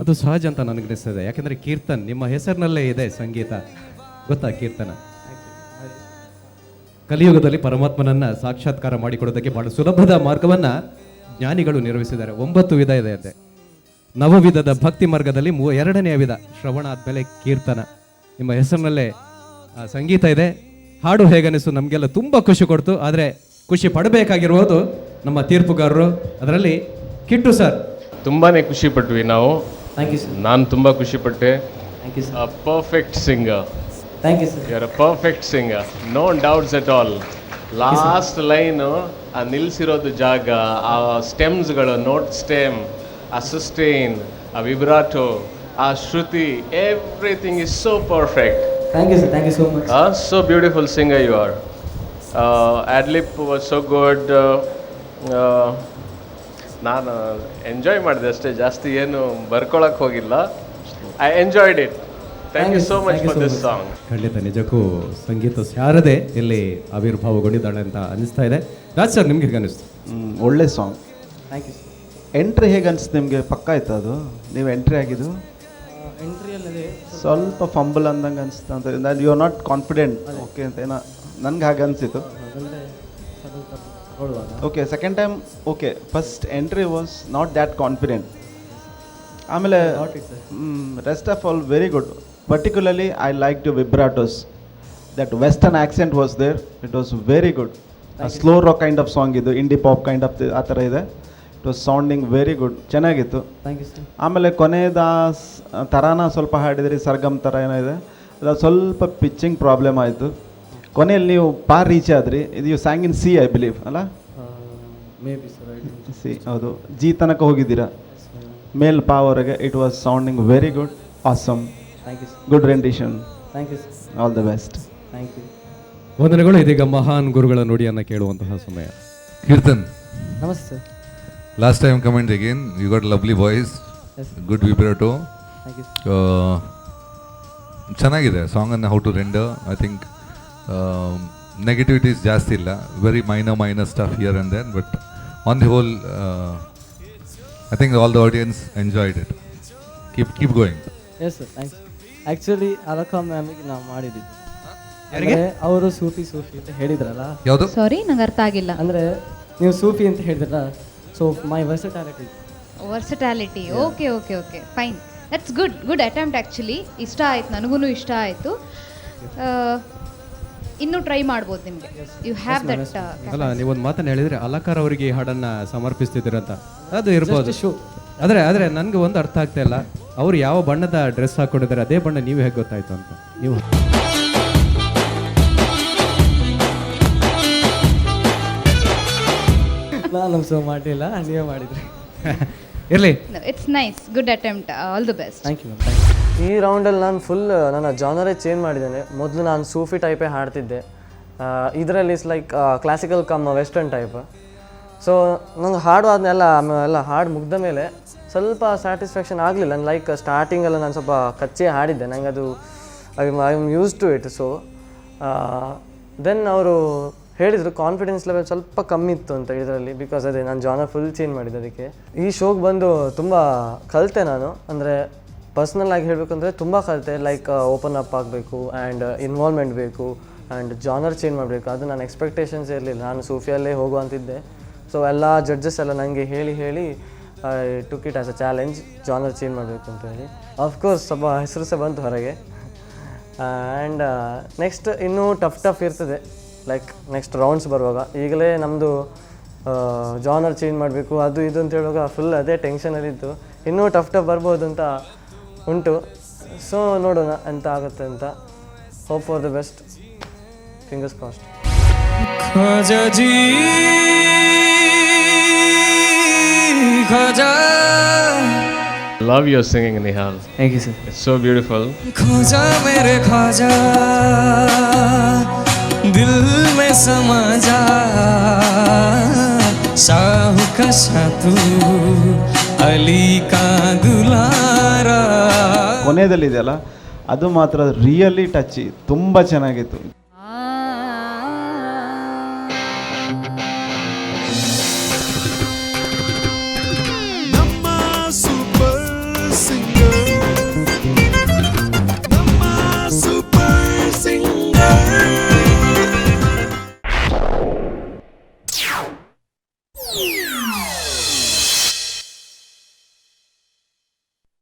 ಅದು ಸಹಜ ಅಂತ ನನಗನ್ನಿಸ್ತದೆ, ಯಾಕಂದ್ರೆ ಕೀರ್ತನ್ ನಿಮ್ಮ ಹೆಸರಿನಲ್ಲೇ ಇದೆ ಸಂಗೀತ, ಗೊತ್ತಾ? ಕೀರ್ತನ ಕಲಿಯುಗದಲ್ಲಿ ಪರಮಾತ್ಮನನ್ನ ಸಾಕ್ಷಾತ್ಕಾರ ಮಾಡಿಕೊಡೋದಕ್ಕೆ ಬಹಳ ಸುಲಭದ ಮಾರ್ಗವನ್ನ ಜ್ಞಾನಿಗಳು ನಿರ್ವಹಿಸಿದ್ದಾರೆ. 9 ವಿಧ ಇದೆ ಅಂತೆ. ನವವಿಧದ ಭಕ್ತಿ ಮಾರ್ಗದಲ್ಲಿ 2ನೇ ವಿಧ ಶ್ರವಣ ಆದ್ಮೇಲೆ ಕೀರ್ತನ. ನಿಮ್ಮ ಹೆಸರಿನಲ್ಲೇ ಸಂಗೀತ ಇದೆ. ಹಾಡು ಹೇಗನಿಸ್ತು, ನಮಗೆಲ್ಲ ತುಂಬ ಖುಷಿ ಕೊಡ್ತು. ಆದರೆ ಖುಷಿ ಪಡಬೇಕಾಗಿರುವುದು ನಮ್ಮ ತೀರ್ಪುಗಾರರು, ಅದರಲ್ಲಿ ಕಿಟ್ಟು ಸರ್. ತುಂಬಾ ಖುಷಿ ಪಟ್ವಿ ನಾವು. Thank you sir. ನಾನು ತುಂಬ ಖುಷಿಪಟ್ಟೆ. Thank you sir. A perfect singer. Thank you sir. You are a perfect singer, no doubts at all. Last line ಆ ನಿಲ್ಲಿಸಿರೋದು ಜಾಗ, ಆ ಸ್ಟೆಮ್ಸ್ಗಳು, ನೋಟ್ ಸ್ಟೆಮ್, ಆ ಸಸ್ಟೈನ್, ಆ ವಿಬ್ರಾಟೋ, ಆ ಶ್ರುತಿ, everything is so perfect. Thank you sir, thank you so much. So beautiful singer you are. Ad-lib was so good. ನಾನು ಎಂಜಾಯ್ ಮಾಡಿದೆ ಅಷ್ಟೇ, ಜಾಸ್ತಿ ಏನು ಬರ್ಕೊಳಕ್ಕೆ ಹೋಗಿಲ್ಲ. I enjoyed it. Thank you so much for this song. ಖಂಡಿತ ನಿಜಕ್ಕೂ ಸಂಗೀತ ಶಾರದೆ ಇಲ್ಲಿ ಆವಿರ್ಭಾವಗೊಂಡಿದ್ದಾಳೆ ಅಂತ ಅನಿಸ್ತಾ ಇದೆ. ರಾಜ್ ಸರ್, ನಿಮ್ಗೆ ಹೇಗೆ ಅನಿಸ್ತು? ಒಳ್ಳೆ song. Thank you sir. Entry ಹೇಗೆ ಅನಿಸ್ತು ನಿಮಗೆ? ಪಕ್ಕ ಆಯ್ತು ಅದು ನೀವು ಎಂಟ್ರಿ ಆಗಿದ್ದು? ಎಂಟ್ರಿಯಲ್ಲದೆ ಸ್ವಲ್ಪ ಫಂಬಲ್ ಅಂದಂಗೆ ಅನಿಸ್ತು ಅಂತ. ನಾನು you are not confident okay ಅಂತ ಏನೋ ನನಗೆ ಹಾಗೆ ಅನಿಸಿತು. Okay, second time okay. First entry was not that confident. ಆಮೇಲೆ rest of all very good. Particularly I like to vibratos. That western accent was there. It was very good. Slow rock kind of song ಇದು, ಇಂಡಿ ಪಾಪ್ ಕೈಂಡ್ ಆಫ್ ಆ ಥರ ಇದೆ. It was sounding very good, ಚೆನ್ನಾಗಿತ್ತು. Thank you sir. ಆಮೇಲೆ ಕೊನೆಯದ ಥರಾನ ಸ್ವಲ್ಪ ಹಾಡಿದ್ರಿ, ಸರ್ಗಮ್ ಥರ ಏನೋ ಇದೆ, ಅದು ಸ್ವಲ್ಪ ಪಿಚ್ಚಿಂಗ್ ಪ್ರಾಬ್ಲಮ್ ಆಯಿತು. ಕೊನೆಯಲ್ಲಿ ನೀವು ಪಾರ್ ರೀಚ್ ಆದ್ರಿ. ಇದು you sang in C I believe ಅಲ್ಲ? Maybe sir. ಸಿ, ಹೌದು. ಜಿ ತನಕ ಹೋಗಿದ್ದೀರಾ, ಮೇಲ್ ಪಾವರೆಗೆ. It was sounding very good, awesome. Thank you sir. Good rendition. Thank you sir. All the best. Thank you. ವಂದನೆಗಳು. ಇದೀಗ ಮಹಾನ್ ಗುರುಗಳ ನುಡಿಯನ್ನು ಕೇಳುವಂತಹ ಸಮಯ. ಕೀರ್ತನ್, ನಮಸ್ತೆ sir. last time comment again, you got lovely voice. Yes. Good vibrato. Thank you. ಚೆನ್ನಾಗಿದೆ ಸಾಂಗನ್ನು how to render. I think negativities ಜಾಸ್ತಿ ಇಲ್ಲ, very minor stuff here and then, but on the whole I think all the audience enjoyed it. Keep going. Yes sir, thanks. Actually ಅಲಕ ಮ್ಯಾಮಿಗೆ ನಾವು ಮಾಡಿದ್ದು, ಅಂದರೆ ಅವರು ಸೂಫಿ ಅಂತ ಹೇಳಿದ್ರಲ್ಲ. ಯಾವುದು? ಸಾರಿ, ನಂಗೆ ಅರ್ಥ ಆಗಿಲ್ಲ. ಅಂದರೆ ನೀವು ಸೂಫಿ ಅಂತ ಹೇಳಿದ್ರಲ್ಲ, so my versatility. Versatility, okay okay okay, fine. That's good, good attempt actually. ಇಷ್ಟ ಆಯ್ತು, ನನಗೂ ಇಷ್ಟ ಆಯಿತು. ಇನ್ನೂ ಟ್ರೈ ಮಾಡ್ಬೋದು ನಿಮಗೆ. You have that. ಅಲ್ಲ, ನೀವೊಂದು ಮಾತನ್ನು ಹೇಳಿದ್ರೆ ಅಲಕಾರ ಅವರಿಗೆ ಈ ಹಾಡನ್ನು ಸಮರ್ಪಿಸ್ತಿದ್ದೀರಂತ, ಅದು ಇರ್ಬೋದು. ಆದರೆ ನನಗೆ ಒಂದು ಅರ್ಥ ಆಗ್ತಾ ಇಲ್ಲ, ಅವ್ರು ಯಾವ ಬಣ್ಣದ ಡ್ರೆಸ್ ಹಾಕೊಂಡಿದ್ದಾರೆ ಅದೇ ಬಣ್ಣ ನೀವು ಹೇಗೆ ಗೊತ್ತಾಯ್ತು ಅಂತ. ನೀವು ನಾನು ಸೊ ಮಾಡಲಿಲ್ಲ, ನೀವೇ ಮಾಡಿದ್ರಿ. ಇರಲಿ. It's nice, good attempt, all the best. Thank you. ಈ ರೌಂಡಲ್ಲಿ ನಾನು ಫುಲ್ ನನ್ನ ಜಾನರೇ ಚೇಂಜ್ ಮಾಡಿದ್ದೇನೆ. ಮೊದಲು ನಾನು ಸೂಫಿ ಟೈಪೇ ಹಾಡ್ತಿದ್ದೆ. ಇದರಲ್ಲಿ is like classical come western type. So ನಂಗೆ ಹಾಡು ಎಲ್ಲ ಹಾಡು ಮುಗ್ದ ಮೇಲೆ ಸ್ವಲ್ಪ ಸ್ಯಾಟಿಸ್ಫ್ಯಾಕ್ಷನ್ ಆಗಲಿಲ್ಲ. ಲೈಕ್ ಸ್ಟಾರ್ಟಿಂಗೆಲ್ಲ ನಾನು ಸ್ವಲ್ಪ ಕಚ್ಚೆ ಹಾಡಿದ್ದೆ, ನಂಗೆ ಅದು I am use to it. So then ಅವರು ಹೇಳಿದರು ಕಾನ್ಫಿಡೆನ್ಸ್ ಲೆವೆಲ್ ಸ್ವಲ್ಪ ಕಮ್ಮಿ ಇತ್ತು ಅಂತ ಇದರಲ್ಲಿ, ಬಿಕಾಸ್ ಅದೇ ನಾನು ಜಾನರ್ ಫುಲ್ ಚೇಂಜ್ ಮಾಡಿದ್ದೆ. ಅದಕ್ಕೆ ಈ ಶೋಗೆ ಬಂದು ತುಂಬ ಕಲಿತೆ ನಾನು. ಅಂದರೆ ಪರ್ಸ್ನಲ್ ಆಗಿ ಹೇಳಬೇಕಂದ್ರೆ ತುಂಬ ಕಲಿತೆ. ಲೈಕ್ ಓಪನ್ ಅಪ್ ಆಗಬೇಕು ಆ್ಯಂಡ್ ಇನ್ವಾಲ್ವ್ಮೆಂಟ್ ಬೇಕು ಆ್ಯಂಡ್ ಜಾನರ್ ಚೇಂಜ್ ಮಾಡಬೇಕು. ಅದು ನನ್ನ ಎಕ್ಸ್ಪೆಕ್ಟೇಷನ್ಸ್ ಇರಲಿಲ್ಲ. ನಾನು ಸೂಫಿಯಲ್ಲೇ ಹೋಗುವಂತಿದ್ದೆ. ಸೊ ಎಲ್ಲ ಜಡ್ಜಸ್ ಎಲ್ಲ ನನಗೆ ಹೇಳಿ I took it as a challenge, genre change ಮಾಡಬೇಕು ಅಂತ ಹೇಳಿ. ಆಫ್ಕೋರ್ಸ್ ಸ್ವಲ್ಪ ಹೆಸರು ಸಹ ಬಂತು ಹೊರಗೆ. ಆ್ಯಂಡ್ ನೆಕ್ಸ್ಟ್ ಇನ್ನೂ ಟಫ್ ಇರ್ತದೆ. ಲೈಕ್ ನೆಕ್ಸ್ಟ್ ರೌಂಡ್ಸ್ ಬರುವಾಗ. ಈಗಲೇ ನಮ್ಮದು ಜಾನರ್ ಚೇಂಜ್ ಮಾಡಬೇಕು ಅದು ಇದು ಅಂತ ಹೇಳುವಾಗ ಫುಲ್ ಅದೇ ಟೆನ್ಷನಲ್ಲಿದ್ದು, ಇನ್ನೂ ಟಫ್ ಬರ್ಬೋದು ಅಂತ ಉಂಟು. ಸೊ ನೋಡೋಣ ಎಂತ ಆಗುತ್ತೆ ಅಂತ. Hope for the best, fingers crossed. Love your singing, Nihal. Thank you sir. It's so beautiful. खोजा मेरे ख्वाजा दिल में समा जा शाह का शातू अली का दुलारा. ಕೊನೆಯದಲ್ಲಿದೆಯಲ್ಲ ಅದು ಮಾತ್ರ ರಿಯಲಿ ಟಚ್, ತುಂಬ ಚೆನ್ನಾಗಿತ್ತು.